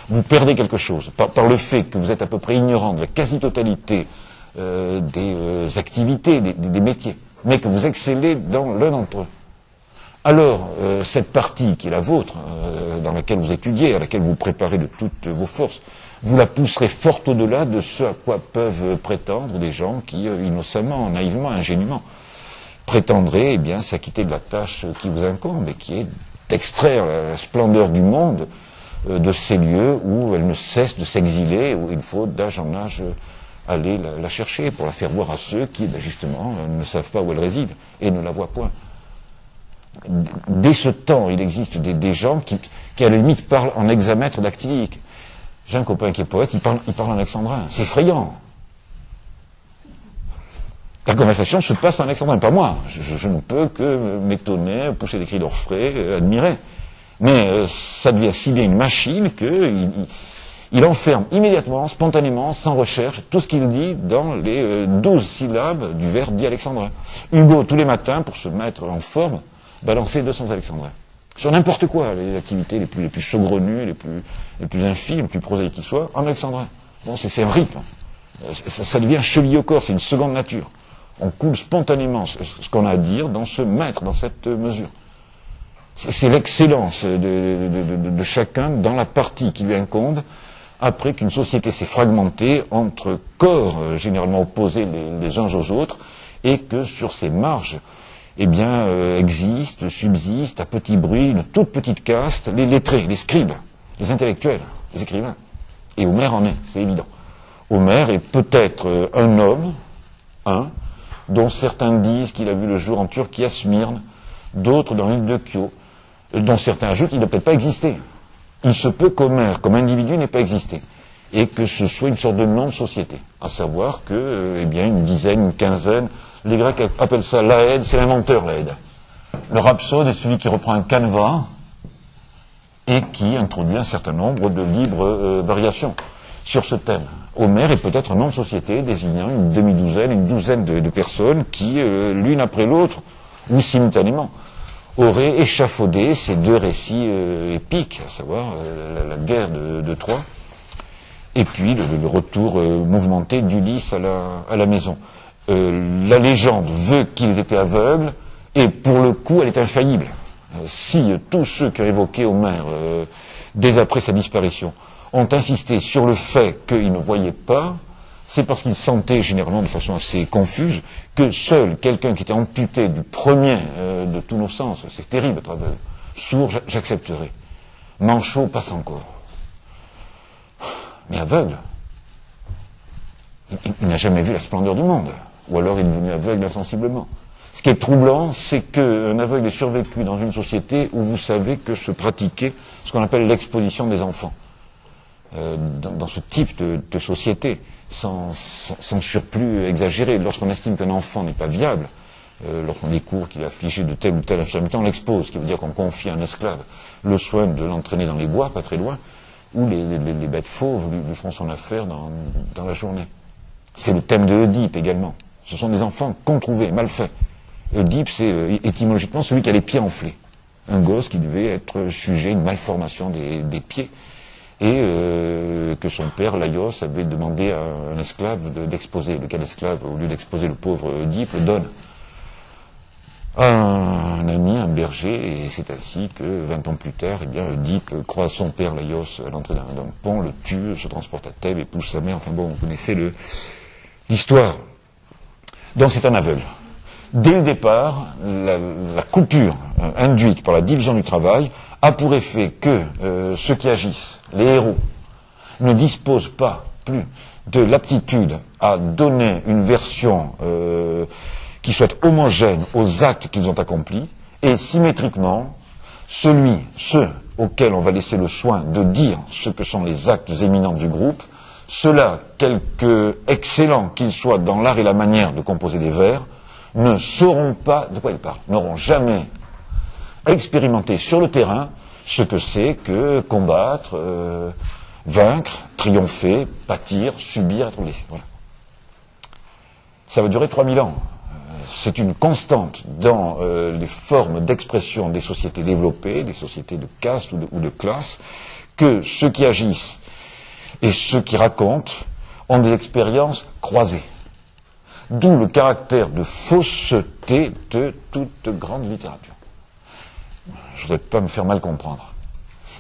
Vous perdez quelque chose par le fait que vous êtes à peu près ignorant de la quasi-totalité des activités, des métiers, mais que vous excellez dans l'un d'entre eux. Alors, cette partie qui est la vôtre, dans laquelle vous étudiez, à laquelle vous préparez de toutes vos forces, vous la pousserez fort au-delà de ce à quoi peuvent prétendre des gens qui, innocemment, naïvement, ingénument, prétendraient eh bien s'acquitter de la tâche qui vous incombe et qui est d'extraire la splendeur du monde de ces lieux où elle ne cesse de s'exiler, où il faut d'âge en âge aller la chercher pour la faire voir à ceux qui, justement, ne savent pas où elle réside et ne la voient point. Dès ce temps, il existe des gens qui, à la limite, parlent en hexamètre dactylique. J'ai un copain qui est poète, il parle en alexandrin. C'est effrayant. La conversation se passe en alexandrin, pas moi. Je ne peux que m'étonner, pousser des cris d'orfraie, admirer. Mais ça devient si bien une machine qu'il enferme immédiatement, spontanément, sans recherche, tout ce qu'il dit dans les 12 syllabes du vers dit alexandrin. Hugo, tous les matins, pour se mettre en forme, balançait 200 alexandrins. Sur n'importe quoi, les activités les plus saugrenues, les plus infimes, les plus prosaïques qui soient, en alexandrin. Bon, c'est un rythme. Ça devient chevillé au corps, c'est une seconde nature. On coule spontanément ce qu'on a à dire dans ce maître, dans cette mesure. C'est l'excellence de chacun dans la partie qui lui incombe, après qu'une société s'est fragmentée entre corps généralement opposés les uns aux autres, et que sur ces marges, eh bien, existe, subsiste, à petit bruit, une toute petite caste, les lettrés, les scribes, les intellectuels, les écrivains. Et Homère en est, c'est évident. Homère est peut-être un homme, dont certains disent qu'il a vu le jour en Turquie à Smyrne, d'autres dans l'île de Kio, dont certains ajoutent qu'il n'a peut-être pas existé. Il se peut qu'Homère, comme individu, n'ait pas existé, et que ce soit une sorte de nom de société, à savoir que, eh bien, une dizaine, une quinzaine, les Grecs appellent ça l'Aède, c'est l'inventeur, l'Aède. Le rhapsode est celui qui reprend un canevas et qui introduit un certain nombre de libres variations sur ce thème. Homère est peut-être un nom de société désignant une demi-douzaine, une douzaine de personnes qui, l'une après l'autre, ou simultanément, auraient échafaudé ces deux récits épiques, à savoir la guerre de Troie, et puis le retour mouvementé d'Ulysse à la maison. La légende veut qu'il était aveugle, et pour le coup, elle est infaillible. Si tous ceux qui ont évoqué Homère, dès après sa disparition, ont insisté sur le fait qu'il ne voyait pas, c'est parce qu'ils sentaient généralement de façon assez confuse que seul quelqu'un qui était amputé du premier de tous nos sens, c'est terrible être aveugle, sourd, j'accepterai. Manchot passe encore. Mais aveugle, il n'a jamais vu la splendeur du monde. Ou alors il est devenu aveugle insensiblement. Ce qui est troublant, c'est qu'un aveugle ait survécu dans une société où vous savez que se pratiquait ce qu'on appelle l'exposition des enfants. Dans ce type de société, sans surplus exagéré, lorsqu'on estime qu'un enfant n'est pas viable, lorsqu'on découvre qu'il est affligé de telle ou telle infirmité, on l'expose, ce qui veut dire qu'on confie à un esclave le soin de l'entraîner dans les bois, pas très loin, où les bêtes fauves lui font son affaire dans la journée. C'est le thème de Oedipe également. Ce sont des enfants controuvés, mal faits. Oedipe, c'est étymologiquement celui qui a les pieds enflés. Un gosse qui devait être sujet à une malformation des pieds, et que son père, Laios, avait demandé à un esclave d'exposer. Lequel esclave, au lieu d'exposer le pauvre Oedipe, le donne à un ami, un berger, et c'est ainsi que, 20 ans plus tard, eh bien, Oedipe croise son père, Laios, à l'entrée d'un pont, le tue, se transporte à Thèbes, épouse sa mère. Enfin bon, vous connaissez l'histoire. Donc c'est un aveugle. Dès le départ, la coupure induite par la division du travail a pour effet que ceux qui agissent, les héros, ne disposent pas plus de l'aptitude à donner une version qui soit homogène aux actes qu'ils ont accomplis, et symétriquement, ceux auxquels on va laisser le soin de dire ce que sont les actes éminents du groupe, ceux-là, quelque excellents qu'ils soient dans l'art et la manière de composer des vers, ne sauront pas de quoi ils parlent, n'auront jamais expérimenté sur le terrain ce que c'est que combattre, vaincre, triompher, pâtir, subir, être blessé. Voilà. Ça va durer 3000 ans. C'est une constante dans les formes d'expression des sociétés développées, des sociétés de caste ou de classe, que ceux qui agissent et ceux qui racontent ont des expériences croisées. D'où le caractère de fausseté de toute grande littérature. Je ne voudrais pas me faire mal comprendre.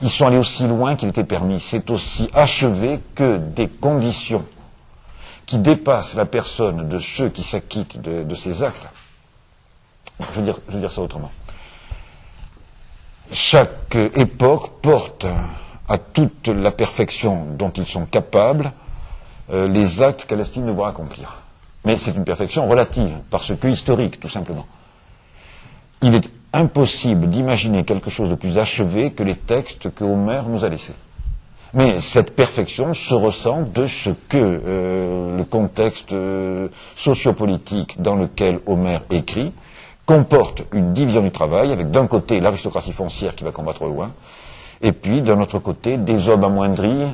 Ils sont allés aussi loin qu'il était permis. C'est aussi achevé que des conditions qui dépassent la personne de ceux qui s'acquittent de ces actes. Je veux dire ça autrement. Chaque époque porte à toute la perfection dont ils sont capables les actes qu'elle estime devoir accomplir. Mais c'est une perfection relative, parce que historique, tout simplement. Il est impossible d'imaginer quelque chose de plus achevé que les textes que Homère nous a laissés. Mais cette perfection se ressent de ce que le contexte sociopolitique dans lequel Homère écrit comporte une division du travail, avec d'un côté l'aristocratie foncière qui va combattre au loin, et puis d'un autre côté des hommes amoindris,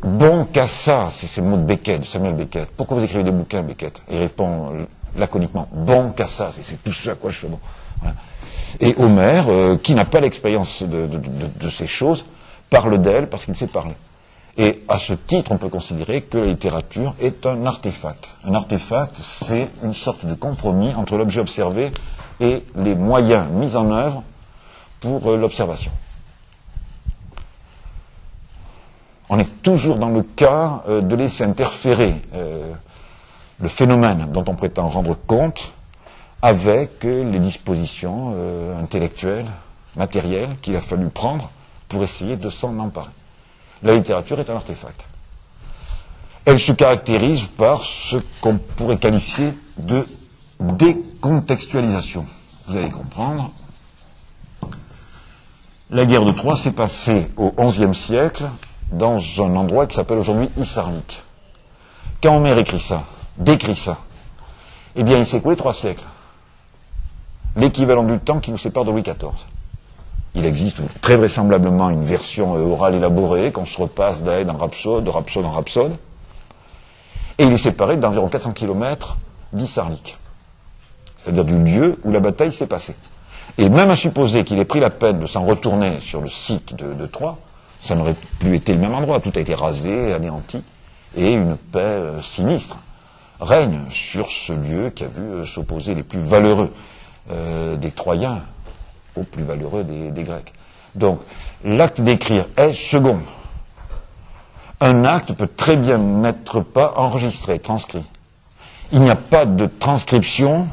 bon qu'à ça, c'est le mot de Beckett, de Samuel Beckett. Pourquoi vous écrivez des bouquins, Beckett? Il répond laconiquement, bon qu'à ça, c'est tout ce à quoi je fais bon. Voilà. Et Homère, qui n'a pas l'expérience de ces choses, parle d'elle parce qu'il sait parler. Et à ce titre, on peut considérer que la littérature est un artefact. Un artefact, c'est une sorte de compromis entre l'objet observé et les moyens mis en œuvre pour l'observation. On est toujours dans le cas de laisser interférer le phénomène dont on prétend rendre compte avec les dispositions intellectuelles, matérielles qu'il a fallu prendre pour essayer de s'en emparer. La littérature est un artefact. Elle se caractérise par ce qu'on pourrait qualifier de décontextualisation. Vous allez comprendre. La guerre de Troie s'est passée au XIe siècle dans un endroit qui s'appelle aujourd'hui Isarlik. Quand Homère écrit ça, décrit ça, eh bien il s'est écoulé 3 siècles. L'équivalent du temps qui nous sépare de Louis XIV. Il existe très vraisemblablement une version orale élaborée qu'on se repasse d'Aède en rhapsode, de rhapsode en rhapsode. Et il est séparé d'environ 400 km d'Isarlik, c'est-à-dire du lieu où la bataille s'est passée. Et même à supposer qu'il ait pris la peine de s'en retourner sur le site de Troie, ça n'aurait plus été le même endroit. Tout a été rasé, anéanti, et une paix sinistre règne sur ce lieu qui a vu s'opposer les plus valeureux des Troyens aux plus valeureux des Grecs. Donc, l'acte d'écrire est second. Un acte peut très bien n'être pas enregistré, transcrit. Il n'y a pas de transcription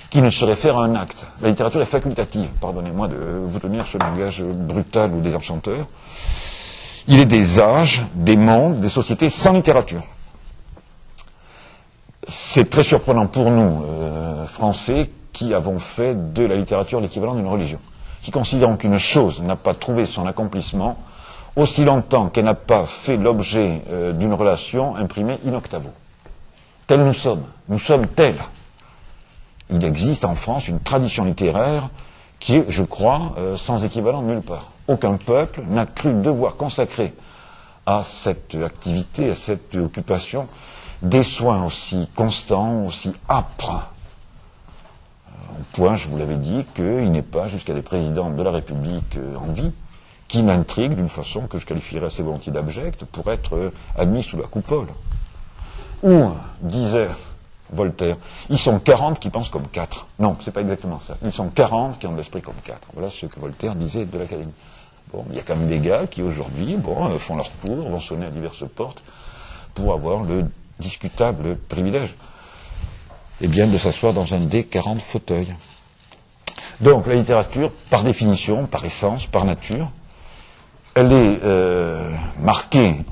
qui ne se réfère à un acte. La littérature est facultative, pardonnez-moi de vous tenir ce langage brutal ou désenchanteur. Il est des âges, des mondes, des sociétés sans littérature. C'est très surprenant pour nous, Français, qui avons fait de la littérature l'équivalent d'une religion, qui considérons qu'une chose n'a pas trouvé son accomplissement aussi longtemps qu'elle n'a pas fait l'objet d'une relation imprimée in octavo. Tels nous sommes tels. Il existe en France une tradition littéraire qui est, je crois, sans équivalent nulle part. Aucun peuple n'a cru devoir consacrer à cette activité, à cette occupation, des soins aussi constants, aussi âpres. Au point, je vous l'avais dit, qu'il n'est pas jusqu'à des présidents de la République en vie qui m'intriguent d'une façon que je qualifierais assez volontiers d'abjecte pour être admis sous la coupole. Ou, disait Voltaire, ils sont 40 qui pensent comme 4. Non, c'est pas exactement ça. Ils sont 40 qui ont de l'esprit comme 4. Voilà ce que Voltaire disait de l'Académie. Bon, il y a quand même des gars qui aujourd'hui, font leur cours, vont sonner à diverses portes pour avoir le discutable privilège, eh bien, de s'asseoir dans un des 40 fauteuils. Donc, la littérature, par définition, par essence, par nature, elle est marquée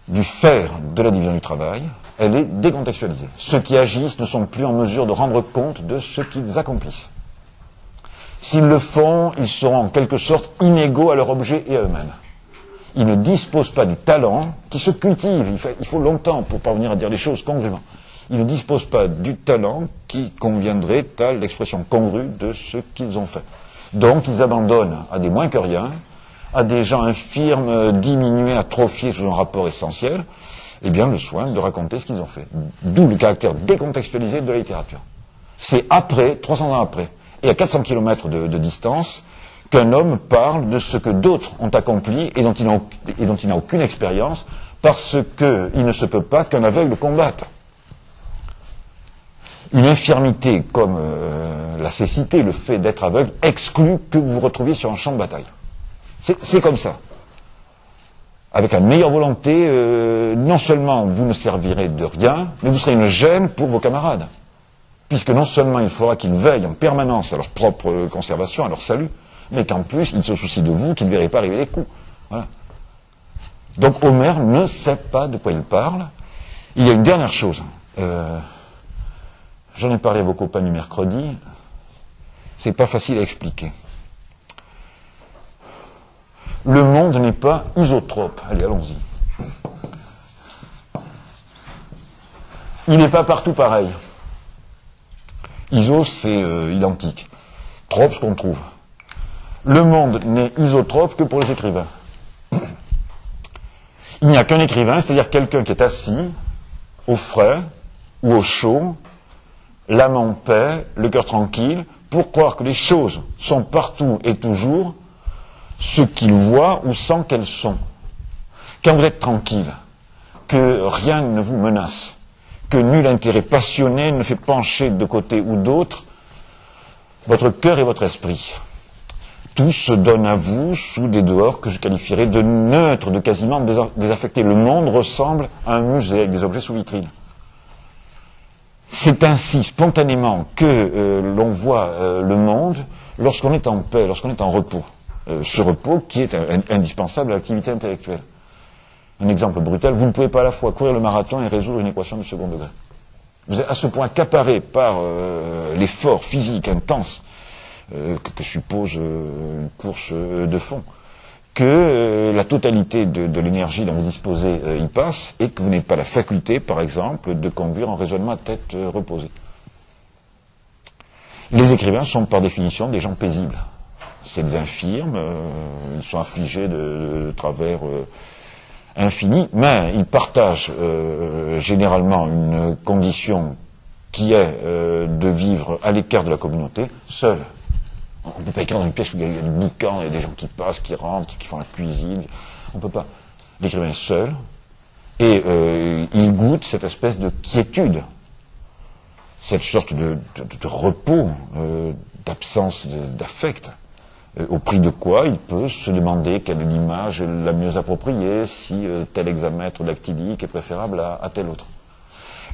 du fer de la division du travail, elle est décontextualisée. Ceux qui agissent ne sont plus en mesure de rendre compte de ce qu'ils accomplissent. S'ils le font, ils seront en quelque sorte inégaux à leur objet et à eux-mêmes. Ils ne disposent pas du talent qui se cultive. Il faut longtemps pour parvenir à dire les choses congruement. Ils ne disposent pas du talent qui conviendrait à l'expression congrue de ce qu'ils ont fait. Donc, ils abandonnent à des moins que rien, à des gens infirmes, diminués, atrophiés sous un rapport essentiel, eh bien, le soin de raconter ce qu'ils ont fait. D'où le caractère décontextualisé de la littérature. C'est après, 300 ans après, et à 400 km de distance, qu'un homme parle de ce que d'autres ont accompli et dont il n'a aucune expérience, parce qu'il ne se peut pas qu'un aveugle combatte. Une infirmité comme la cécité, le fait d'être aveugle, exclut que vous vous retrouviez sur un champ de bataille. C'est comme ça. Avec la meilleure volonté, non seulement vous ne servirez de rien, mais vous serez une gêne pour vos camarades. Puisque non seulement il faudra qu'ils veillent en permanence à leur propre conservation, à leur salut, mais qu'en plus, ils se soucient de vous, qu'ils ne verraient pas arriver les coups. Voilà. Donc Homère ne sait pas de quoi il parle. Il y a une dernière chose. J'en ai parlé à vos copains du mercredi. C'est pas facile à expliquer. Le monde n'est pas isotrope. Allez, allons-y. Il n'est pas partout pareil. Iso, c'est identique. Trope, ce qu'on trouve. Le monde n'est isotrope que pour les écrivains. Il n'y a qu'un écrivain, c'est-à-dire quelqu'un qui est assis, au frais ou au chaud, l'âme en paix, le cœur tranquille, pour croire que les choses sont partout et toujours ce qu'il voit ou sent qu'elles sont. Quand vous êtes tranquille, que rien ne vous menace, que nul intérêt passionné ne fait pencher de côté ou d'autre votre cœur et votre esprit. Tout se donne à vous sous des dehors que je qualifierais de neutres, de quasiment désaffectés. Le monde ressemble à un musée avec des objets sous vitrine. C'est ainsi, spontanément, que l'on voit le monde lorsqu'on est en paix, lorsqu'on est en repos. Ce repos qui est indispensable à l'activité intellectuelle. Un exemple brutal, vous ne pouvez pas à la fois courir le marathon et résoudre une équation du second degré. Vous êtes à ce point accaparé par l'effort physique intense que suppose une course de fond, que la totalité de l'énergie dont vous disposez y passe et que vous n'avez pas la faculté, par exemple, de conduire en raisonnement à tête reposée. Les écrivains sont par définition des gens paisibles. C'est des infirmes, ils sont affligés de travers infinis, mais ils partagent généralement une condition qui est de vivre à l'écart de la communauté, seul. On ne peut pas écrire dans une pièce où il y a du boucan, il y a des gens qui passent, qui rentrent, qui font la cuisine. On ne peut pas. L'écrivain est seul et il goûte cette espèce de quiétude, cette sorte de repos, d'absence d'affect. Au prix de quoi il peut se demander quelle est l'image la mieux appropriée, si tel hexamètre dactylique est préférable à tel autre.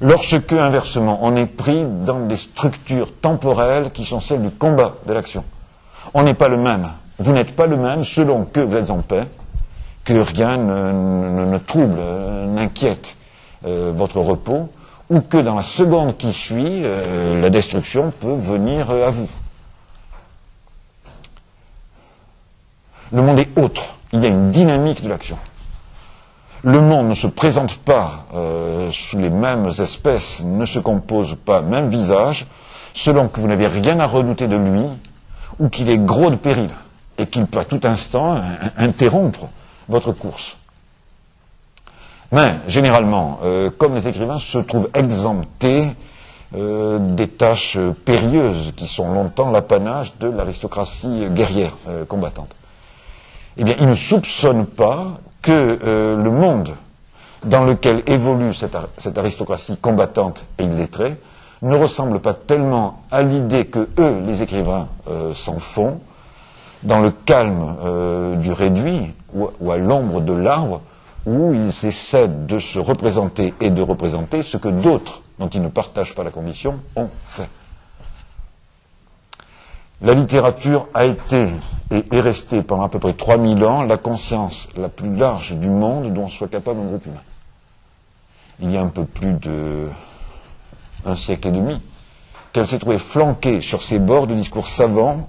Lorsque, inversement, on est pris dans des structures temporelles qui sont celles du combat, de l'action, on n'est pas le même. Vous n'êtes pas le même selon que vous êtes en paix, que rien ne trouble, n'inquiète votre repos, ou que dans la seconde qui suit, la destruction peut venir à vous. Le monde est autre. Il y a une dynamique de l'action. Le monde ne se présente pas sous les mêmes espèces, ne se compose pas même visage, selon que vous n'avez rien à redouter de lui, ou qu'il est gros de péril, et qu'il peut à tout instant interrompre votre course. Mais, généralement, comme les écrivains se trouvent exemptés des tâches périlleuses, qui sont longtemps l'apanage de l'aristocratie guerrière combattante, eh bien, ils ne soupçonnent pas que le monde dans lequel évolue cette aristocratie combattante et illettrée ne ressemble pas tellement à l'idée que eux, les écrivains, s'en font, dans le calme du réduit ou à l'ombre de l'arbre, où ils essaient de se représenter et de représenter ce que d'autres, dont ils ne partagent pas la condition, ont fait. La littérature a été et est restée pendant à peu près 3000 ans la conscience la plus large du monde dont soit capable un groupe humain. Il y a un peu plus d'un siècle et demi qu'elle s'est trouvée flanquée sur ses bords de discours savants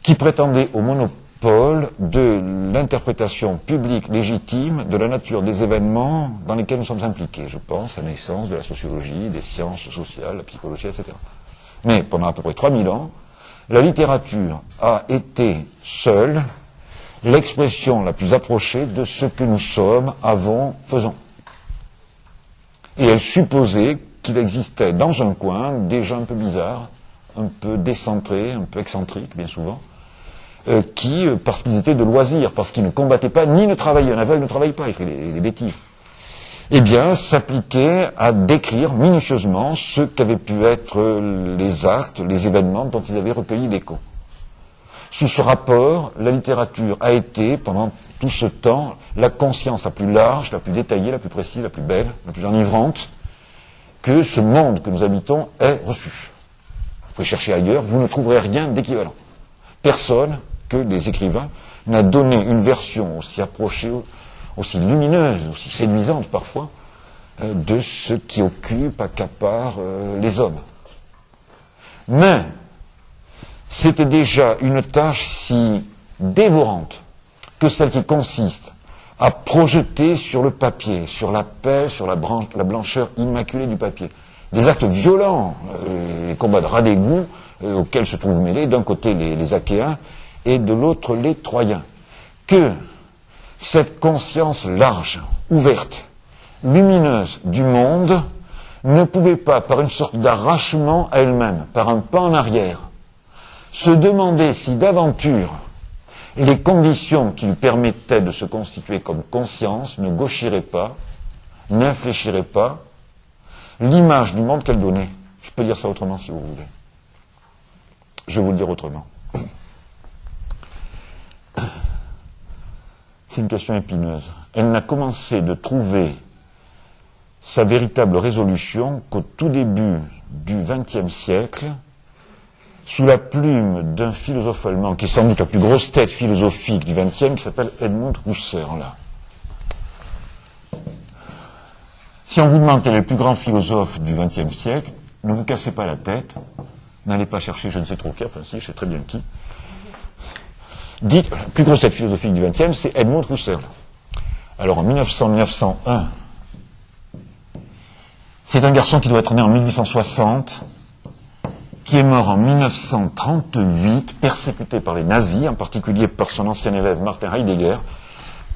qui prétendaient au monopole de l'interprétation publique légitime de la nature des événements dans lesquels nous sommes impliqués. Je pense à la naissance de la sociologie, des sciences sociales, la psychologie, etc. Mais pendant à peu près 3000 ans, la littérature a été seule l'expression la plus approchée de ce que nous sommes, avons, faisons. Et elle supposait qu'il existait dans un coin des gens un peu bizarres, un peu décentrés, un peu excentriques, bien souvent, qui, parce qu'ils étaient de loisirs, parce qu'ils ne combattaient pas, ni ne travaillaient, un aveugle ne travaille pas, il fait des bêtises, eh bien, s'appliquait à décrire minutieusement ce qu'avaient pu être les actes, les événements dont ils avaient recueilli l'écho. Sous ce rapport, la littérature a été, pendant tout ce temps, la conscience la plus large, la plus détaillée, la plus précise, la plus belle, la plus enivrante, que ce monde que nous habitons ait reçu. Vous pouvez chercher ailleurs, vous ne trouverez rien d'équivalent. Personne que les écrivains n'a donné une version aussi approchée, aussi lumineuse, aussi séduisante parfois, de ce qui occupe, accapare les hommes. Mais c'était déjà une tâche si dévorante que celle qui consiste à projeter sur le papier, sur la paix, sur la blancheur immaculée du papier, des actes violents, les combats de ras d'égout auxquels se trouvent mêlés d'un côté les Achéens et de l'autre les Troyens. Que cette conscience large, ouverte, lumineuse du monde ne pouvait pas, par une sorte d'arrachement à elle-même, par un pas en arrière, se demander si d'aventure les conditions qui lui permettaient de se constituer comme conscience ne gauchiraient pas, n'infléchiraient pas l'image du monde qu'elle donnait. Je peux dire ça autrement si vous voulez. Je vais vous le dire autrement. C'est une question épineuse. Elle n'a commencé de trouver sa véritable résolution qu'au tout début du XXe siècle, sous la plume d'un philosophe allemand, qui est sans doute la plus grosse tête philosophique du XXe, qui s'appelle Edmund Husserl. Si on vous demande quel est le plus grand philosophe du XXe siècle, ne vous cassez pas la tête, n'allez pas chercher je ne sais trop qui, enfin si, je sais très bien qui. Dites, la plus grosse tête philosophique du XXe, c'est Edmund Husserl. Alors en 1900-1901, c'est un garçon qui doit être né en 1860, qui est mort en 1938, persécuté par les nazis, en particulier par son ancien élève Martin Heidegger,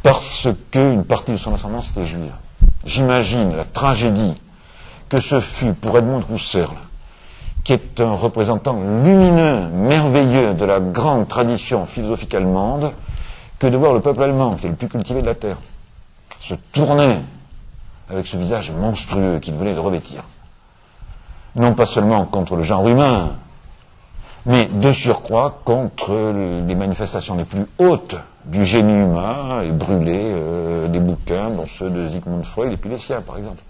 parce qu'une partie de son ascendance était juive. J'imagine la tragédie que ce fut pour Edmund Husserl, qui est un représentant lumineux, merveilleux de la grande tradition philosophique allemande, que de voir le peuple allemand, qui est le plus cultivé de la terre, se tourner avec ce visage monstrueux qu'il venait de revêtir. Non pas seulement contre le genre humain, mais de surcroît contre les manifestations les plus hautes du génie humain et brûler des bouquins, dont ceux de Sigmund Freud et puis les siens, par exemple.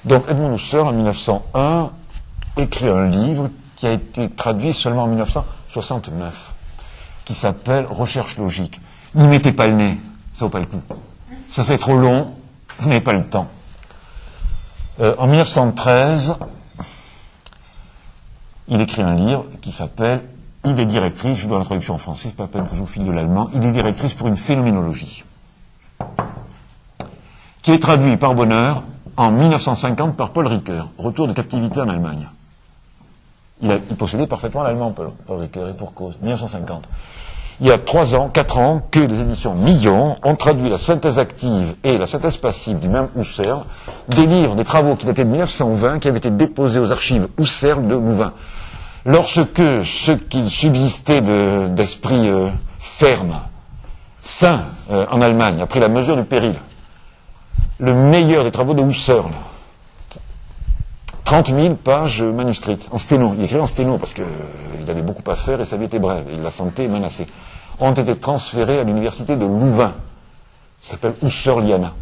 Donc Edmund Husserl, en 1901, écrit un livre qui a été traduit seulement en 1969, qui s'appelle « Recherche logique ». N'y mettez pas le nez, ça vaut pas le coup. Ça serait trop long, vous n'avez pas le temps. En 1913, il écrit un livre qui s'appelle « Idée directrice », je vous donne la traduction en français, c'est pas la peine que je vous file de l'allemand, « Idée directrice pour une phénoménologie », qui est traduit par bonheur en 1950 par Paul Ricoeur, Retour de captivité en Allemagne. Il possédait parfaitement l'allemand, Paul Ricoeur, et pour cause, 1950. Il y a 3 ans, 4 ans, que des éditions Millon ont traduit la synthèse active et la synthèse passive du même Husserl, des livres, des travaux qui dataient de 1920, qui avaient été déposés aux archives Husserl de Louvain. Lorsque ce qu'il subsistait d'esprit ferme, sain, en Allemagne, a pris la mesure du péril, le meilleur des travaux de Husserl, 30 000 pages manuscrites, en sténo. Il écrivait en sténo parce qu'il avait beaucoup à faire et sa vie était brève, et la santé menacée. Ont été transférés à l'université de Louvain. Ça s'appelle Husserliana.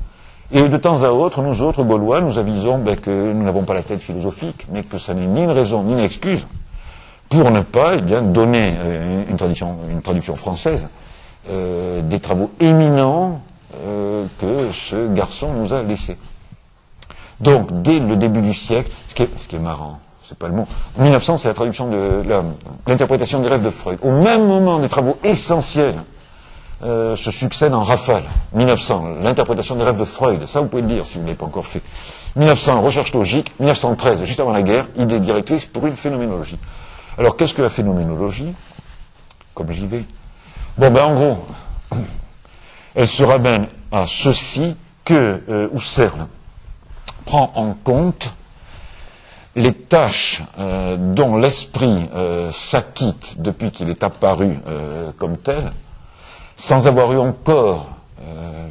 Et de temps à autre, nous autres, Gaulois, nous avisons que nous n'avons pas la tête philosophique, mais que ça n'est ni une raison, ni une excuse, pour ne pas donner une traduction française des travaux éminents que ce garçon nous a laissés. Donc, dès le début du siècle, ce qui est marrant, c'est pas le mot, 1900, c'est la traduction de l'interprétation des rêves de Freud. Au même moment, des travaux essentiels se succèdent en rafale. 1900, l'interprétation des rêves de Freud, ça vous pouvez le dire si vous ne l'avez pas encore fait. 1900, recherche logique. 1913, juste avant la guerre, idée directrice pour une phénoménologie. Alors, qu'est-ce que la phénoménologie? Comme j'y vais. En gros, elle se ramène à ceci que Husserl prend en compte les tâches dont l'esprit s'acquitte depuis qu'il est apparu comme tel, sans avoir eu encore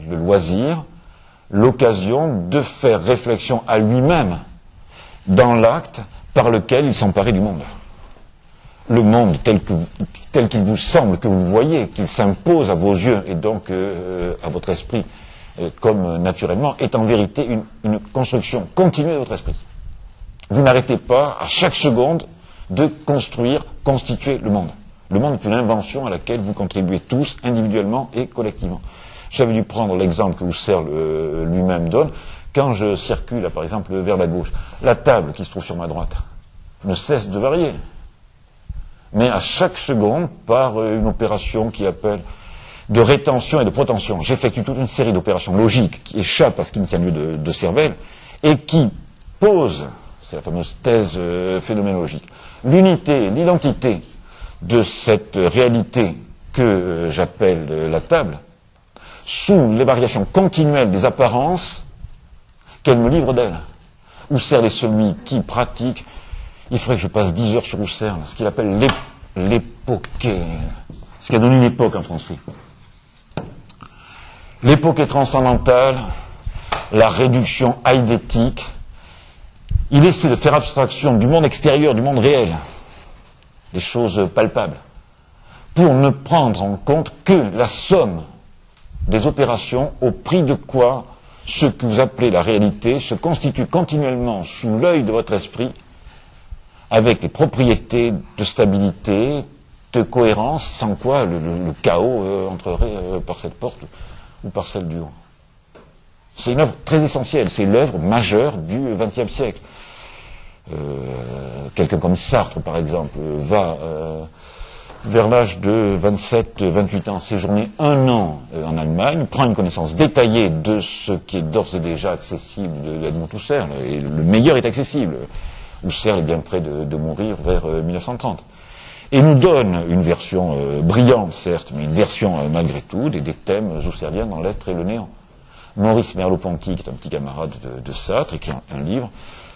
le loisir, l'occasion de faire réflexion à lui-même dans l'acte par lequel il s'emparait du monde. le monde tel qu'il vous semble, que vous voyez, qu'il s'impose à vos yeux et donc à votre esprit, comme naturellement, est en vérité une construction continue de votre esprit. Vous n'arrêtez pas, à chaque seconde, de construire, constituer le monde. Le monde est une invention à laquelle vous contribuez tous, individuellement et collectivement. J'avais dû prendre l'exemple que Husserl lui-même donne. Quand je circule, par exemple, vers la gauche, la table qui se trouve sur ma droite ne cesse de varier. Mais à chaque seconde, par une opération qui appelle de rétention et de protention, j'effectue toute une série d'opérations logiques qui échappent à ce qui me tient lieu de cervelle et qui posent, c'est la fameuse thèse phénoménologique, l'unité, l'identité de cette réalité que j'appelle la table, sous les variations continuelles des apparences qu'elle me livre d'elle. Husserl est celui qui pratique, il faudrait que je passe 10 heures sur Husserl, ce qu'il appelle l'époquée, ce qui a donné une époque en français. L'époque transcendantale, la réduction eidétique, il essaie de faire abstraction du monde extérieur, du monde réel, des choses palpables, pour ne prendre en compte que la somme des opérations au prix de quoi ce que vous appelez la réalité se constitue continuellement sous l'œil de votre esprit avec les propriétés de stabilité, de cohérence, sans quoi le chaos entrerait par cette porte ou par celle du haut. C'est une œuvre très essentielle, c'est l'œuvre majeure du XXe siècle. Quelqu'un comme Sartre, par exemple, va vers l'âge de 27-28 ans séjourner 1 an en Allemagne, prend une connaissance détaillée de ce qui est d'ores et déjà accessible d'Edmond Husserl, et le meilleur est accessible. Husserl est bien près de mourir vers 1930. Et nous donne une version brillante, certes, mais une version malgré tout des thèmes husserliens dans l'être et le néant. Maurice Merleau-Ponty, qui est un petit camarade de Sartre, et qui a un livre,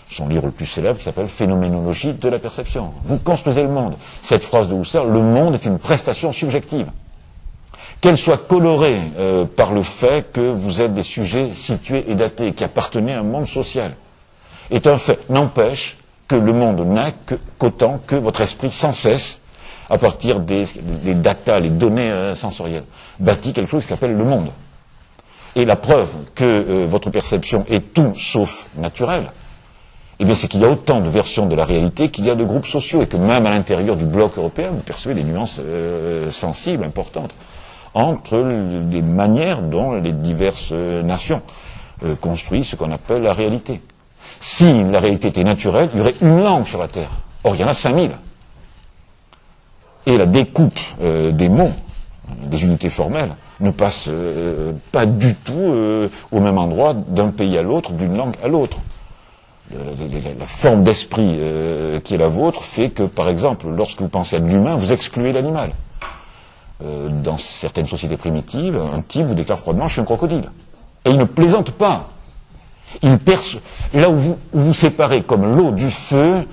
son livre le plus célèbre, qui s'appelle Phénoménologie de la perception. Vous construisez le monde. Cette phrase de Husserl, le monde est une prestation subjective. Qu'elle soit colorée par le fait que vous êtes des sujets situés et datés, qui appartenaient à un monde social, est un fait. N'empêche que le monde n'a qu'autant que votre esprit, sans cesse, à partir des data, les données sensorielles, bâtit quelque chose qui s'appelle le monde. Et la preuve que votre perception est tout sauf naturelle, eh bien, c'est qu'il y a autant de versions de la réalité qu'il y a de groupes sociaux, et que même à l'intérieur du bloc européen, vous percevez des nuances sensibles, importantes, entre les manières dont les diverses nations construisent ce qu'on appelle la réalité. Si la réalité était naturelle, il y aurait une langue sur la Terre. Or, il y en a 5000. Et la découpe des mots, des unités formelles, ne passe pas du tout au même endroit d'un pays à l'autre, d'une langue à l'autre. La forme d'esprit qui est la vôtre fait que, par exemple, lorsque vous pensez à de l'humain, vous excluez l'animal. Dans certaines sociétés primitives, un type vous déclare froidement « je suis un crocodile ». Et il ne plaisante pas. Il là où vous séparez comme l'eau du feu,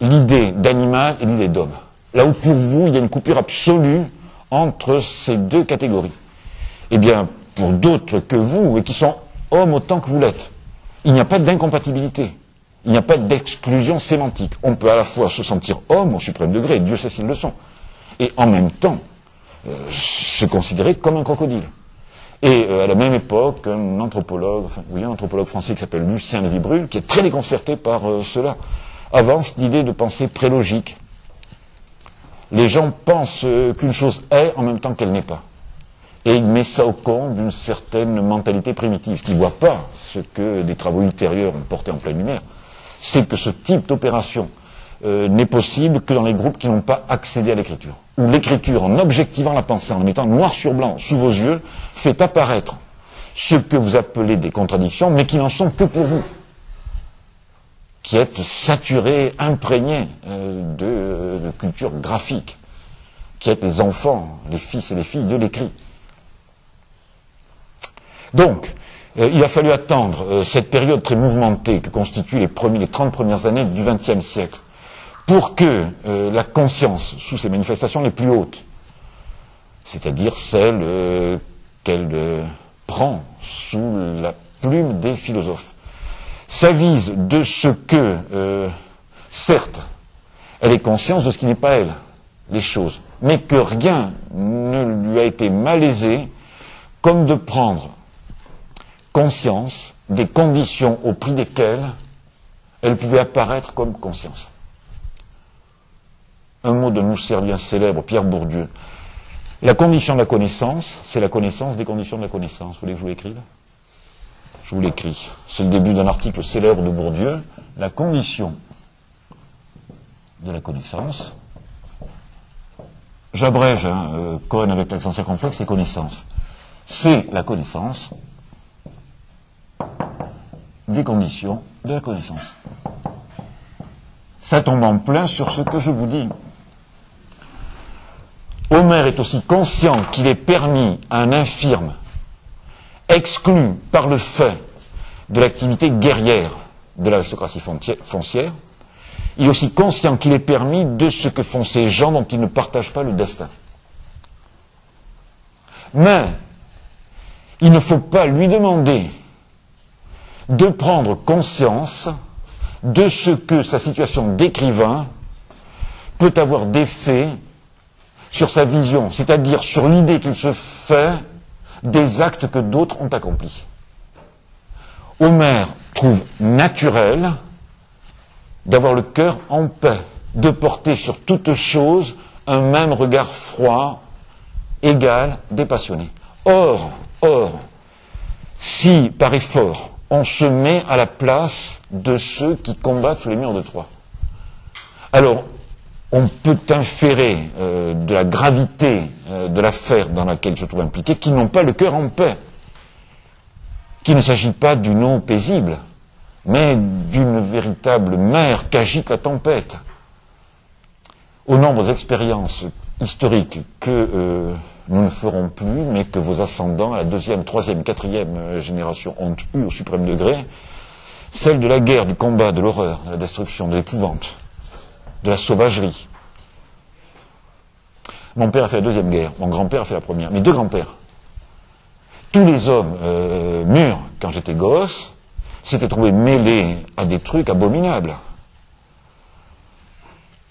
l'idée d'animal et l'idée d'homme. Là où pour vous, il y a une coupure absolue entre ces deux catégories. Eh bien, pour d'autres que vous, et qui sont hommes autant que vous l'êtes, il n'y a pas d'incompatibilité. Il n'y a pas d'exclusion sémantique. On peut à la fois se sentir homme au suprême degré, Dieu sait s'ils le sont, et en même temps se considérer comme un crocodile. Et à la même époque, un anthropologue français qui s'appelle Lucien Lévy-Bruhl, qui est très déconcerté par cela, avance l'idée de pensée prélogique. Les gens pensent qu'une chose est en même temps qu'elle n'est pas. Et il met ça au compte d'une certaine mentalité primitive, qui ne voit pas ce que des travaux ultérieurs ont porté en pleine lumière. C'est que ce type d'opération n'est possible que dans les groupes qui n'ont pas accédé à l'écriture. Où l'écriture, en objectivant la pensée, en la mettant noir sur blanc sous vos yeux, fait apparaître ce que vous appelez des contradictions, mais qui n'en sont que pour vous, qui êtes saturés, imprégnés de culture graphique, qui êtes les enfants, les fils et les filles de l'écrit. Donc, il a fallu attendre cette période très mouvementée que constituent les 30 premières années du XXe siècle pour que la conscience, sous ses manifestations les plus hautes, c'est-à-dire celle qu'elle prend sous la plume des philosophes, s'avise de ce que, certes, Elle est consciente de ce qui n'est pas elle, les choses. Mais que rien ne lui a été malaisé comme de prendre conscience des conditions au prix desquelles elle pouvait apparaître comme conscience. Un mot de Husserl bien célèbre, Pierre Bourdieu. La condition de la connaissance, c'est la connaissance des conditions de la connaissance. Vous voulez que je vous l'écrive ? Je vous l'écris. C'est le début d'un article célèbre de Bourdieu. La condition de la connaissance, j'abrège, Cohen avec l'accent circonflexe, c'est connaissance. C'est la connaissance des conditions de la connaissance. Ça tombe en plein sur ce que je vous dis. Homère est aussi conscient qu'il est permis à un infirme, exclu par le fait de l'activité guerrière de l'aristocratie foncière, il est aussi conscient qu'il est permis de ce que font ces gens dont il ne partage pas le destin. Mais il ne faut pas lui demander de prendre conscience de ce que sa situation d'écrivain peut avoir d'effet sur sa vision, c'est-à-dire sur l'idée qu'il se fait des actes que d'autres ont accomplis. Homère trouve naturel d'avoir le cœur en paix, de porter sur toute chose un même regard froid, égal, dépassionné. Or, si par effort, on se met à la place de ceux qui combattent sous les murs de Troie, alors on peut inférer de la gravité de l'affaire dans laquelle ils se trouvent impliqués, qu'ils n'ont pas le cœur en paix, qu'il ne s'agit pas d'une eau paisible, mais d'une véritable mer qu'agite la tempête. Au nombre d'expériences historiques que nous ne ferons plus, mais que vos ascendants, à la 2e, 3e, 4e génération ont eu au suprême degré, celle de la guerre, du combat, de l'horreur, de la destruction, de l'épouvante, de la sauvagerie. Mon père a fait la 2e guerre, mon grand-père a fait la première, mes 2 grands-pères. Tous les hommes mûrs, quand j'étais gosse, s'étaient trouvés mêlés à des trucs abominables,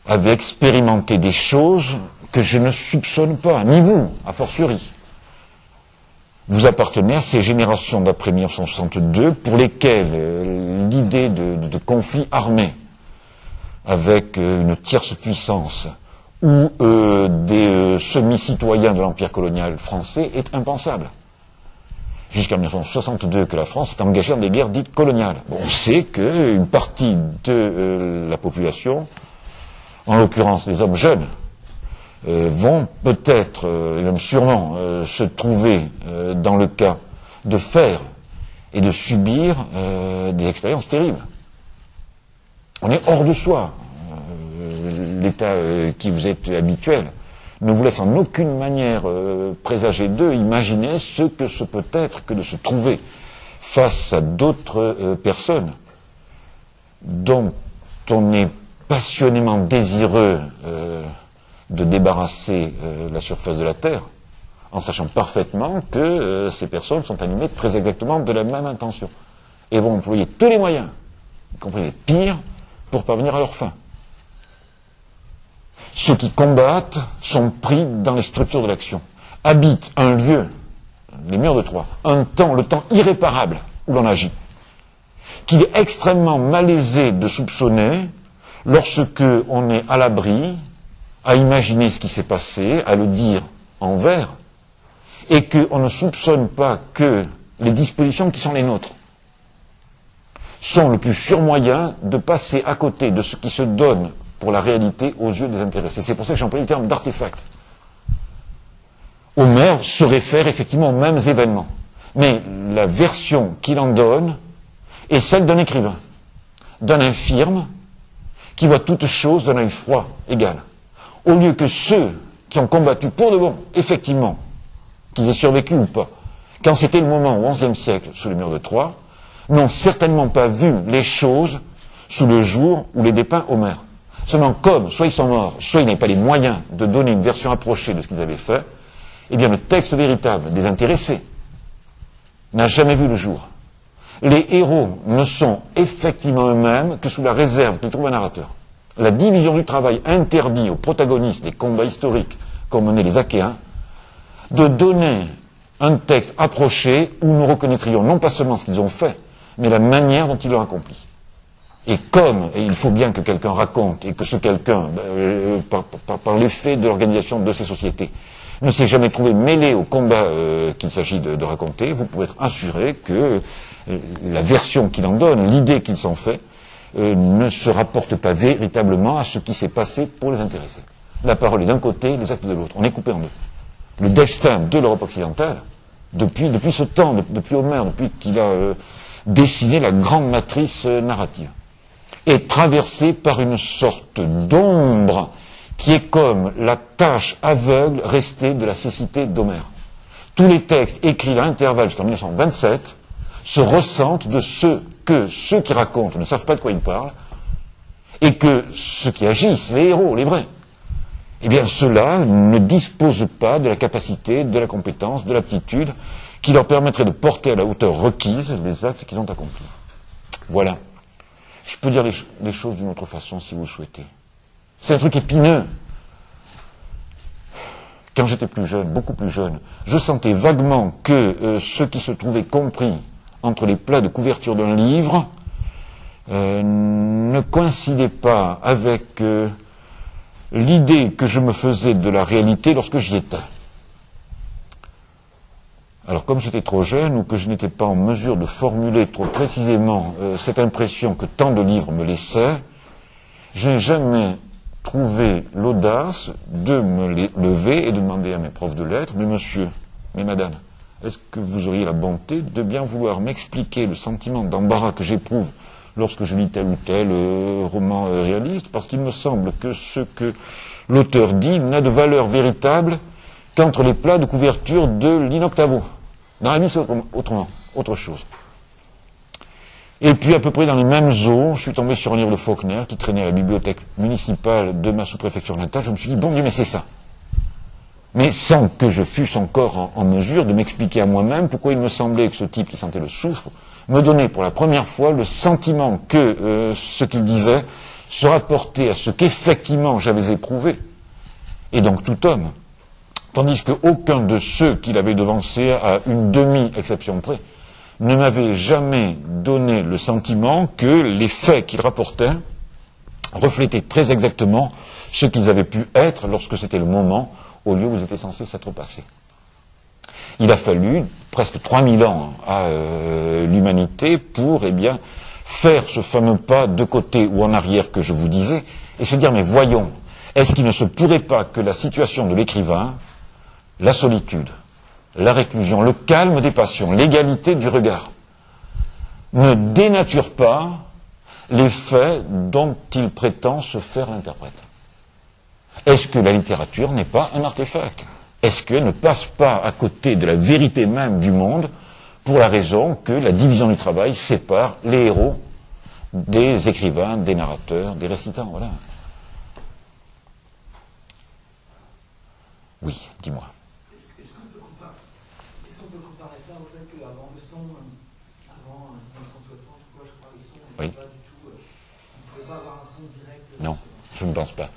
avaient expérimenté des choses que je ne soupçonne pas, ni vous, a fortiori. Vous appartenez à ces générations d'après 1962 pour lesquelles l'idée de conflit armé avec une tierce puissance ou des semi-citoyens de l'empire colonial français est impensable. Jusqu'en 1962 que la France s'est engagée dans des guerres dites coloniales. Bon, on sait qu'une partie de la population, en l'occurrence les hommes jeunes, vont peut-être, et même sûrement, se trouver dans le cas de faire et de subir des expériences terribles. On est hors de soi. L'état qui vous est habituel ne vous laisse en aucune manière présager d'eux, imaginer ce que ce peut être que de se trouver face à d'autres personnes dont on est passionnément désireux de débarrasser la surface de la Terre, en sachant parfaitement que ces personnes sont animées très exactement de la même intention et vont employer tous les moyens, y compris les pires, pour parvenir à leur fin. Ceux qui combattent sont pris dans les structures de l'action, habitent un lieu, les murs de Troie, un temps, le temps irréparable où l'on agit, qu'il est extrêmement malaisé de soupçonner lorsque on est à l'abri, à imaginer ce qui s'est passé, à le dire en vers, et qu'on ne soupçonne pas que les dispositions qui sont les nôtres sont le plus sûr moyen de passer à côté de ce qui se donne pour la réalité aux yeux des intéressés. C'est pour ça que j'emploie le terme d'artefact. Homère se réfère effectivement aux mêmes événements, mais la version qu'il en donne est celle d'un écrivain, d'un infirme, qui voit toute chose d'un œil froid, égal. Au lieu que ceux qui ont combattu pour de bon, effectivement, qu'ils aient survécu ou pas, quand c'était le moment au XIe siècle, sous les murs de Troie, n'ont certainement pas vu les choses sous le jour où les dépeint Homère. Seulement comme, soit ils sont morts, soit ils n'avaient pas les moyens de donner une version approchée de ce qu'ils avaient fait, eh bien le texte véritable des intéressés n'a jamais vu le jour. Les héros ne sont effectivement eux-mêmes que sous la réserve qu'ils trouvent un narrateur. la division du travail interdit aux protagonistes des combats historiques qu'ont menés les Achéens de donner un texte approché où nous reconnaîtrions non pas seulement ce qu'ils ont fait, mais la manière dont ils l'ont accompli. Et il faut bien que quelqu'un raconte, et que ce quelqu'un, par l'effet de l'organisation de ces sociétés, ne s'est jamais trouvé mêlé au combat qu'il s'agit de raconter, vous pouvez être assuré que la version qu'il en donne, l'idée qu'il s'en fait, ne se rapporte pas véritablement à ce qui s'est passé pour les intéresser. La parole est d'un côté, les actes de l'autre. On est coupé en deux. Le destin de l'Europe occidentale, depuis ce temps, depuis Homère, depuis qu'il a dessiné la grande matrice narrative, est traversé par une sorte d'ombre qui est comme la tache aveugle restée de la cécité d'Homère. Tous les textes écrits à intervalles jusqu'en 1927 se ressentent de ceux qui racontent ne savent pas de quoi ils parlent, et que ceux qui agissent, les héros, les vrais, eh bien ceux-là ne disposent pas de la capacité, de la compétence, de l'aptitude qui leur permettrait de porter à la hauteur requise les actes qu'ils ont accomplis. Voilà. Je peux dire les choses d'une autre façon si vous le souhaitez. C'est un truc épineux. Quand j'étais plus jeune, beaucoup plus jeune, je sentais vaguement que ce qui se trouvait compris entre les plats de couverture d'un livre ne coïncidait pas avec l'idée que je me faisais de la réalité lorsque j'y étais. Alors comme j'étais trop jeune ou que je n'étais pas en mesure de formuler trop précisément cette impression que tant de livres me laissaient, je n'ai jamais trouvé l'audace de me lever et de demander à mes profs de lettres, mais monsieur, mais madame, est-ce que vous auriez la bonté de bien vouloir m'expliquer le sentiment d'embarras que j'éprouve lorsque je lis tel ou tel roman réaliste, parce qu'il me semble que ce que l'auteur dit n'a de valeur véritable qu'entre les plats de couverture de l'In-Octavo. Dans la vie, c'est autre chose. Et puis, à peu près dans les mêmes eaux, je suis tombé sur un livre de Faulkner qui traînait à la bibliothèque municipale de ma sous-préfecture natale. Je me suis dit, bon Dieu, mais c'est ça. Mais sans que je fusse encore en mesure de m'expliquer à moi-même pourquoi il me semblait que ce type qui sentait le soufre me donnait pour la première fois le sentiment que ce qu'il disait se rapportait à ce qu'effectivement j'avais éprouvé. Et donc tout homme. Tandis qu'aucun de ceux qu'il avait devancés, à une demi-exception près, ne m'avait jamais donné le sentiment que les faits qu'il rapportait reflétaient très exactement ce qu'ils avaient pu être lorsque c'était le moment au lieu où ils étaient censés s'être passés. Il a fallu presque 3000 ans à l'humanité pour, faire ce fameux pas de côté ou en arrière que je vous disais, et se dire, mais voyons, est-ce qu'il ne se pourrait pas que la situation de l'écrivain, la solitude, la réclusion, le calme des passions, l'égalité du regard, ne dénature pas les faits dont il prétend se faire l'interprète? Est-ce que la littérature n'est pas un artefact? Est-ce qu'elle ne passe pas à côté de la vérité même du monde pour la raison que la division du travail sépare les héros des écrivains, des narrateurs, des récitants? Voilà. Oui, dis-moi. Est-ce qu'on peut comparer ça au fait qu'avant le son, avant 1960 ou quoi, je crois, le son n'était pas du tout. On ne pouvait pas avoir un son direct. Non, je ne pense pas.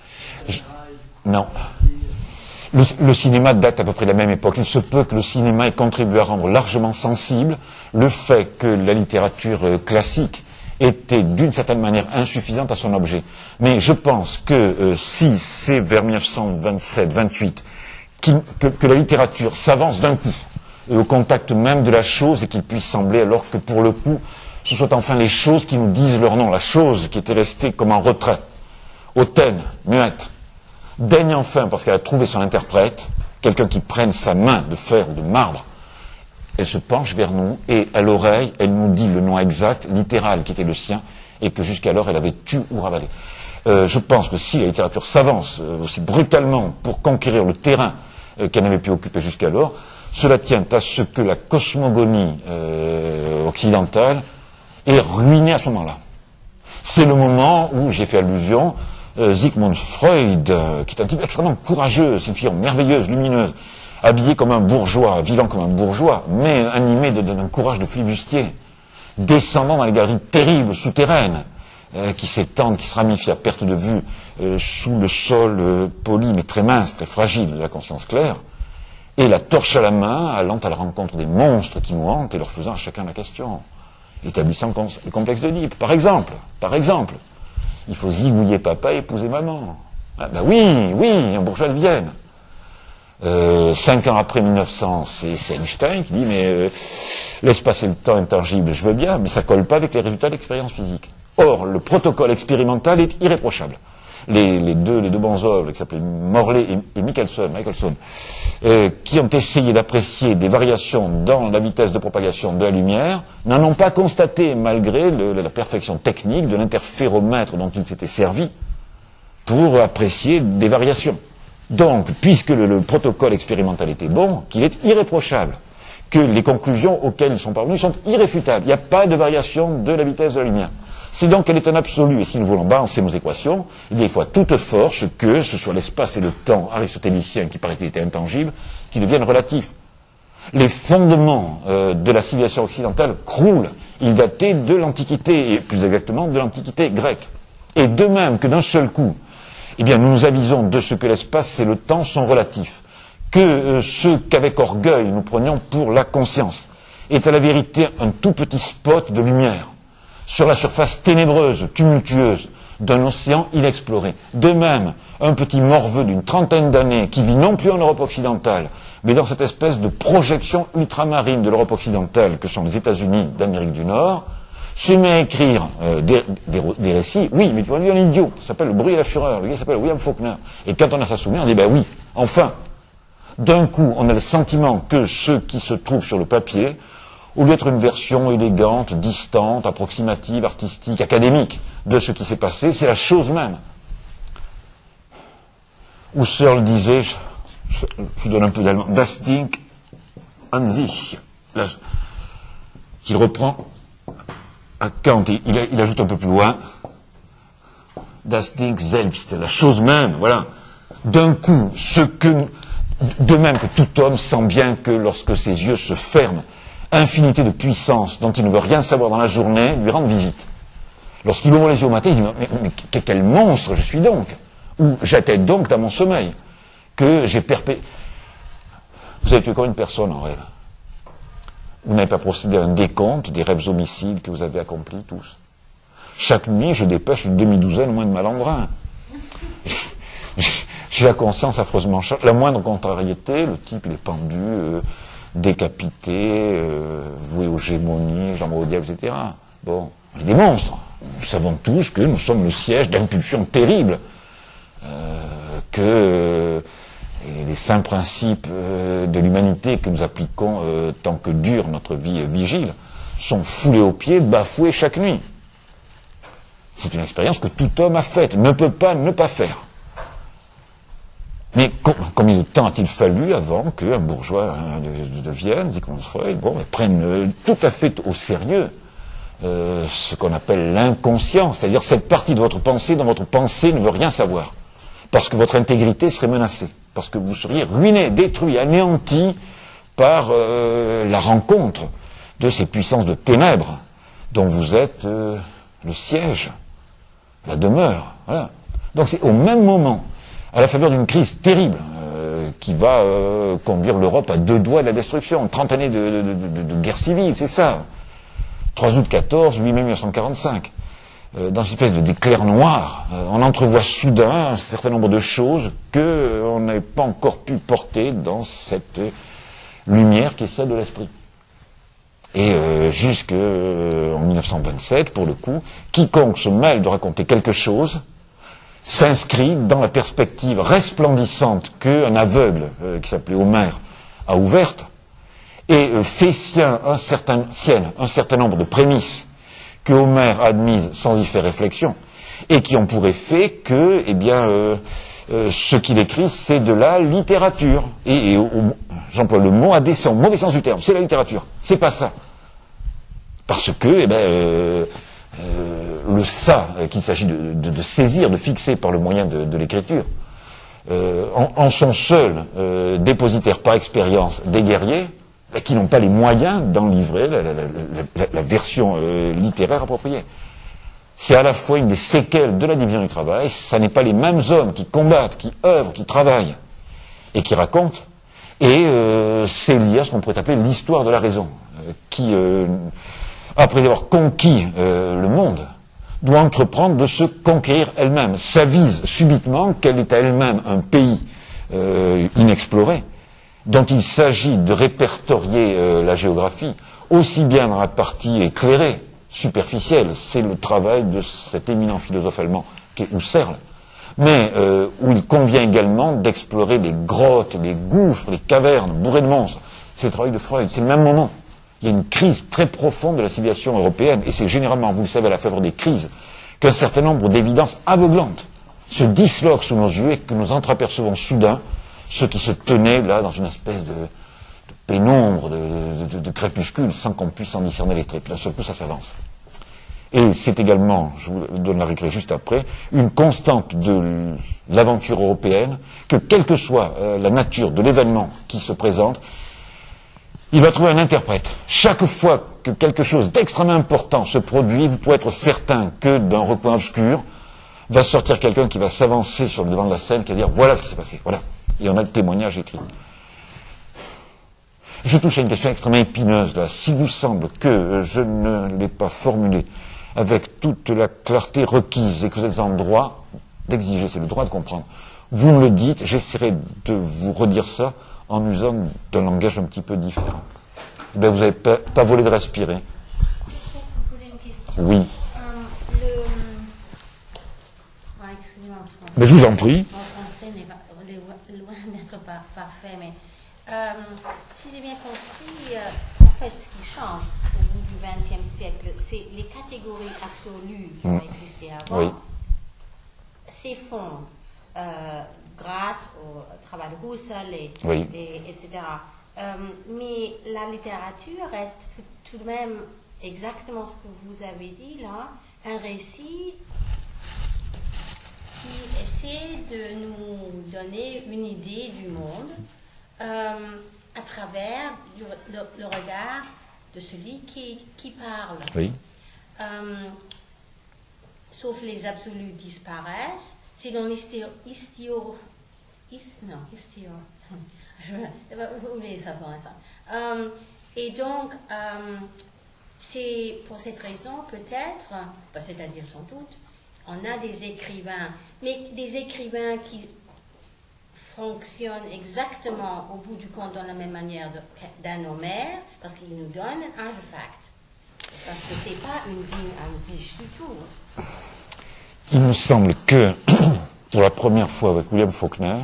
Non. Le cinéma date à peu près de la même époque. Il se peut que le cinéma ait contribué à rendre largement sensible le fait que la littérature classique était d'une certaine manière insuffisante à son objet. Mais je pense que si c'est vers 1927-28 que la littérature s'avance d'un coup, et au contact même de la chose, et qu'il puisse sembler alors que pour le coup, ce soit enfin les choses qui nous disent leur nom, la chose qui était restée comme en retrait, hautaine, muette, daigne enfin, parce qu'elle a trouvé son interprète, quelqu'un qui prenne sa main de fer ou de marbre, elle se penche vers nous, et à l'oreille, elle nous dit le nom exact, littéral, qui était le sien, et que jusqu'alors elle avait tué ou ravalé. Je pense que si la littérature s'avance aussi brutalement pour conquérir le terrain qu'elle n'avait pu occuper jusqu'alors, cela tient à ce que la cosmogonie occidentale est ruinée à ce moment-là. C'est le moment où j'ai fait allusion Sigmund Freud, qui est un type extrêmement courageux, c'est une figure merveilleuse, lumineuse, habillé comme un bourgeois, vivant comme un bourgeois, mais animé d'un courage de flibustier, descendant dans les galeries terribles, souterraines, qui s'étendent, qui se ramifient à perte de vue sous le sol poli mais très mince, très fragile de la conscience claire, et la torche à la main, allant à la rencontre des monstres qui nous hantent et leur faisant à chacun la question, établissant le complexe d'Oedipe. Par exemple, il faut zigouiller papa et épouser maman. Ah ben oui, un bourgeois de Vienne. 5 ans après 1900, c'est Einstein qui dit mais l'espace et le temps intangible, je veux bien, mais ça colle pas avec les résultats d'expérience physique. Or, le protocole expérimental est irréprochable. Les deux bonzors, qui s'appelaient Morley et Michelson, qui ont essayé d'apprécier des variations dans la vitesse de propagation de la lumière, n'en ont pas constaté, malgré la perfection technique de l'interféromètre dont ils s'étaient servis pour apprécier des variations. Donc, puisque le protocole expérimental était bon, qu'il est irréprochable, que les conclusions auxquelles ils sont parvenus sont irréfutables, il n'y a pas de variation de la vitesse de la lumière. C'est donc qu'elle est un absolu, et si nous voulons balancer nos équations, il faut à toute force que ce soit l'espace et le temps aristotélicien, qui paraît-il étaient intangibles, qui deviennent relatifs. Les fondements de la civilisation occidentale croulent. Ils dataient de l'Antiquité, et plus exactement de l'Antiquité grecque. Et de même que d'un seul coup, eh bien, nous nous avisons de ce que l'espace et le temps sont relatifs, que ce qu'avec orgueil nous prenions pour la conscience est à la vérité un tout petit spot de lumière sur la surface ténébreuse, tumultueuse d'un océan inexploré. De même, un petit morveux d'une trentaine d'années qui vit non plus en Europe occidentale, mais dans cette espèce de projection ultramarine de l'Europe occidentale que sont les États-Unis d'Amérique du Nord, se met à écrire des récits. Oui, mais tu vois, lui, un idiot, ça s'appelle Le bruit et la fureur, le gars s'appelle William Faulkner. Et quand on a ça souvenir, on dit, oui, enfin, d'un coup, on a le sentiment que ce qui se trouve sur le papier, au lieu d'être une version élégante, distante, approximative, artistique, académique de ce qui s'est passé, c'est la chose même. Husserl disait, je vous donne un peu d'allemand, Das Ding an sich, qu'il reprend à Kant, il ajoute un peu plus loin, Das Ding selbst, la chose même, voilà. D'un coup, de même que tout homme sent bien que lorsque ses yeux se ferment, infinité de puissance dont il ne veut rien savoir dans la journée lui rend visite. Lorsqu'il ouvre les yeux au matin, il dit mais quel monstre je suis donc, ou j'étais donc dans mon sommeil, que j'ai Vous avez tué combien de personnes en rêve? Vous n'avez pas procédé à un décompte des rêves homicides que vous avez accomplis tous? Chaque nuit, je dépêche une demi-douzaine au moins de malandrins. J'ai la conscience affreusement chargée. La moindre contrariété, le type il est pendu, décapité, voué aux gémonies, jambes au diable, etc. Bon, on est des monstres. Nous savons tous que nous sommes le siège d'impulsions terribles, que les saints principes de l'humanité que nous appliquons tant que dure notre vie vigile sont foulés aux pieds, bafoués chaque nuit. C'est une expérience que tout homme a faite, ne peut pas ne pas faire. Mais combien de temps a-t-il fallu avant qu'un bourgeois de Vienne, Sigmund Freud, prenne tout à fait au sérieux ce qu'on appelle l'inconscient, c'est-à-dire cette partie de votre pensée dont votre pensée ne veut rien savoir, parce que votre intégrité serait menacée, parce que vous seriez ruiné, détruit, anéanti par la rencontre de ces puissances de ténèbres dont vous êtes le siège, la demeure. Voilà. Donc c'est au même moment, à la faveur d'une crise terrible qui va conduire l'Europe à 2 doigts de la destruction, 30 années de guerre civile, c'est ça. 3 août 14, 8 mai 1945. Dans une espèce d'éclair noir, on entrevoit soudain un certain nombre de choses qu'on n'avait pas encore pu porter dans cette lumière qui est celle de l'esprit. Et jusqu'en 1927, pour le coup, quiconque se mêle de raconter quelque chose s'inscrit dans la perspective resplendissante qu'un aveugle, qui s'appelait Homère, a ouverte, et fait sienne un certain nombre de prémices que Homère a admises sans y faire réflexion, et qui ont pour effet que, ce qu'il écrit, c'est de la littérature. Et j'emploie le mot à dessein, au mauvais sens du terme, c'est la littérature, c'est pas ça. Parce que, le ça qu'il s'agit de saisir, de fixer par le moyen de l'écriture, en sont seuls dépositaires par expérience des guerriers qui n'ont pas les moyens d'en livrer la version littéraire appropriée. c'est à la fois une des séquelles de la division du travail, ça n'est pas les mêmes hommes qui combattent, qui œuvrent, qui travaillent et qui racontent, et c'est lié à ce qu'on pourrait appeler l'histoire de la raison, qui, après avoir conquis le monde, doit entreprendre de se conquérir elle-même, s'avise subitement qu'elle est à elle-même un pays inexploré, dont il s'agit de répertorier la géographie, aussi bien dans la partie éclairée, superficielle, c'est le travail de cet éminent philosophe allemand qui est Husserl, mais où il convient également d'explorer les grottes, les gouffres, les cavernes bourrées de monstres. C'est le travail de Freud, c'est le même moment. Il y a une crise très profonde de la civilisation européenne, et c'est généralement, vous le savez, à la faveur des crises, qu'un certain nombre d'évidences aveuglantes se disloquent sous nos yeux et que nous entreapercevons soudain ce qui se tenait là dans une espèce de pénombre, de crépuscule, sans qu'on puisse en discerner les traits. Puis d'un seul coup, ça s'avance. Et c'est également, je vous donne la récré juste après, une constante de l'aventure européenne, que quelle que soit la nature de l'événement qui se présente, il va trouver un interprète. Chaque fois que quelque chose d'extrêmement important se produit, vous pouvez être certain que d'un recoin obscur va sortir quelqu'un qui va s'avancer sur le devant de la scène, qui va dire voilà ce qui s'est passé, voilà. Et on a le témoignage écrit. Je touche à une question extrêmement épineuse là. S'il vous semble que je ne l'ai pas formulée avec toute la clarté requise et que vous êtes en droit d'exiger, c'est le droit de comprendre, vous me le dites, j'essaierai de vous redire ça en usant d'un langage un petit peu différent. Eh bien, vous n'avez pas volé de respirer. Je peux vous poser une question. Oui. Excusez-moi, parce que Mais je vous en prie. mon français n'est pas loin d'être parfait, mais si j'ai bien compris, en fait, ce qui change au bout du XXe siècle, c'est les catégories absolues qui ont existé avant, Oui. s'effondrent grâce au travail de Husserl, Oui. etc. Mais la littérature reste tout de même exactement ce que vous avez dit là, un récit qui essaie de nous donner une idée du monde à travers le regard de celui qui parle. Oui. Sauf les absolus disparaissent, c'est dans vous oubliez ça pour l'instant. Et donc, c'est pour cette raison, peut-être, c'est-à-dire sans doute, on a des écrivains, mais des écrivains qui fonctionnent exactement au bout du compte dans la même manière d'un Homère, parce qu'ils nous donnent un artefact. Parce que c'est pas une digne an sich du tout. Il me semble que, pour la première fois avec William Faulkner,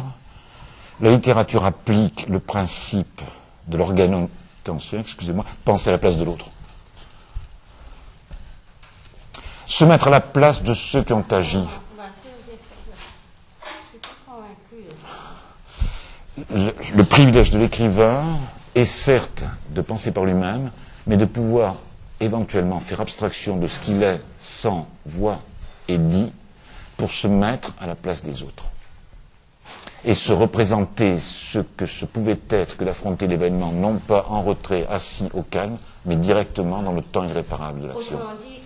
la littérature applique le principe de l'organon kantien, penser à la place de l'autre. Se mettre à la place de ceux qui ont agi. Le privilège de l'écrivain est certes de penser par lui-même, mais de pouvoir éventuellement faire abstraction de ce qu'il est sans voix et dit pour se mettre à la place des autres. Et se représenter ce que ce pouvait être que d'affronter l'événement, non pas en retrait, assis au calme, mais directement dans le temps irréparable de l'action. Autrement dit,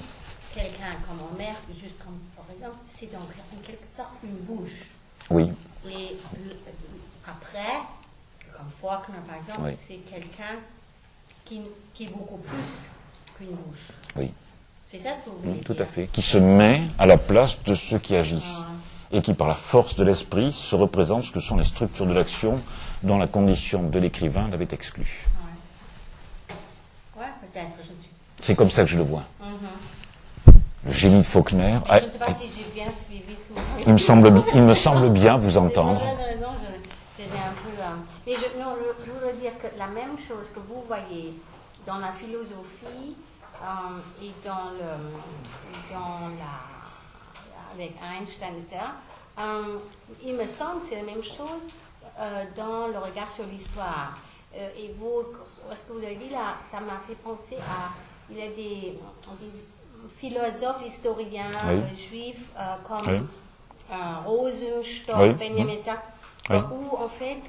quelqu'un comme Homère, juste comme par exemple, c'est donc en quelque sorte une bouche. Oui. Et après, comme Faulkner par exemple, Oui. c'est quelqu'un qui est beaucoup plus qu'une bouche. Oui. C'est ça ce que vous voulez Oui, tout dire. à fait. Qui se met à la place de ceux qui agissent. Et qui, par la force de l'esprit, se représente ce que sont les structures de l'action dont la condition de l'écrivain l'avait exclu. Ouais, peut-être, je ne suis C'est comme ça que je le vois. Le génie de Faulkner. Je ne sais pas si j'ai bien suivi ce que vous avez dit. Il me semble bien vous entendre. Non, j'ai un peu... Mais je voudrais dire que la même chose que vous voyez dans la philosophie et avec Einstein, etc., il me semble que c'est la même chose dans le regard sur l'histoire. Et vous, ce que vous avez dit là, ça m'a fait penser à... Il y a des philosophes, historiens, juifs, comme Rosenstock, Benjamin Zak, Oui. Où, en fait,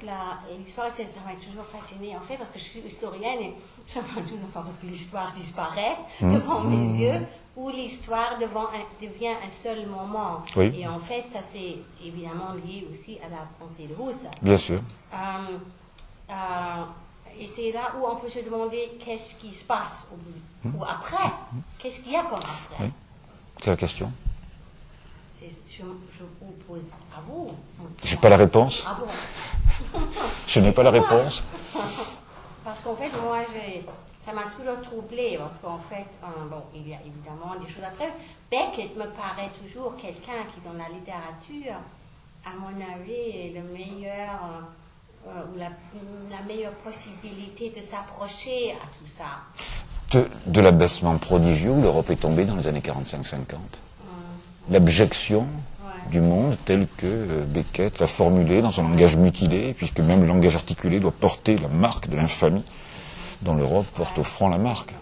l'histoire, ça m'a toujours fascinée, en fait, parce que je suis historienne et ça m'a toujours fait que l'histoire disparaît devant mes yeux, où l'histoire devient un seul moment. Oui. Et en fait, ça c'est évidemment lié aussi à la pensée de Husserl. Bien sûr. Et c'est là où on peut se demander qu'est-ce qui se passe au bout, ou après. Qu'est-ce qu'il y a comme après? Oui. C'est la question. Je vous pose à vous. Je n'ai pas la réponse. Ah bon? Je n'ai pas la réponse. Parce qu'en fait, moi, ça m'a toujours troublée, parce qu'en fait, bon, il y a évidemment des choses après. Beckett me paraît toujours quelqu'un qui, dans la littérature, à mon avis, est le meilleur, ou la meilleure possibilité de s'approcher à tout ça. De l'abaissement prodigieux où l'Europe est tombée dans les années 45-50. L'abjection du monde tel que Beckett l'a formulé dans un langage mutilé, puisque même le langage articulé doit porter la marque de l'infamie dont l'Europe porte au front la marque.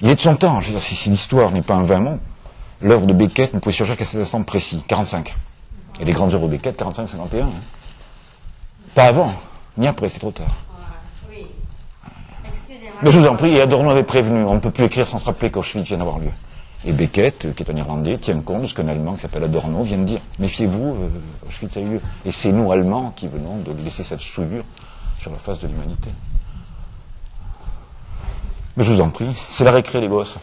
Il est de son temps, je veux dire, si l'histoire n'est pas un vain mot, l'œuvre de Beckett ne pouvait surgir qu'à cet instant précis, 45. Et les grandes œuvres de Beckett, 45-51. Hein. Pas avant, ni après, c'est trop tard. Oui. Excusez-moi. Mais je vous en prie, et Adorno avait prévenu, on ne peut plus écrire sans se rappeler qu'Auschwitz vient d'avoir lieu. Et Beckett, qui est un Irlandais, tient compte de ce qu'un Allemand qui s'appelle Adorno vient de dire. Méfiez-vous, Auschwitz a eu lieu. Et c'est nous, Allemands, qui venons de laisser cette souillure sur la face de l'humanité. Mais je vous en prie, c'est la récré, les gosses.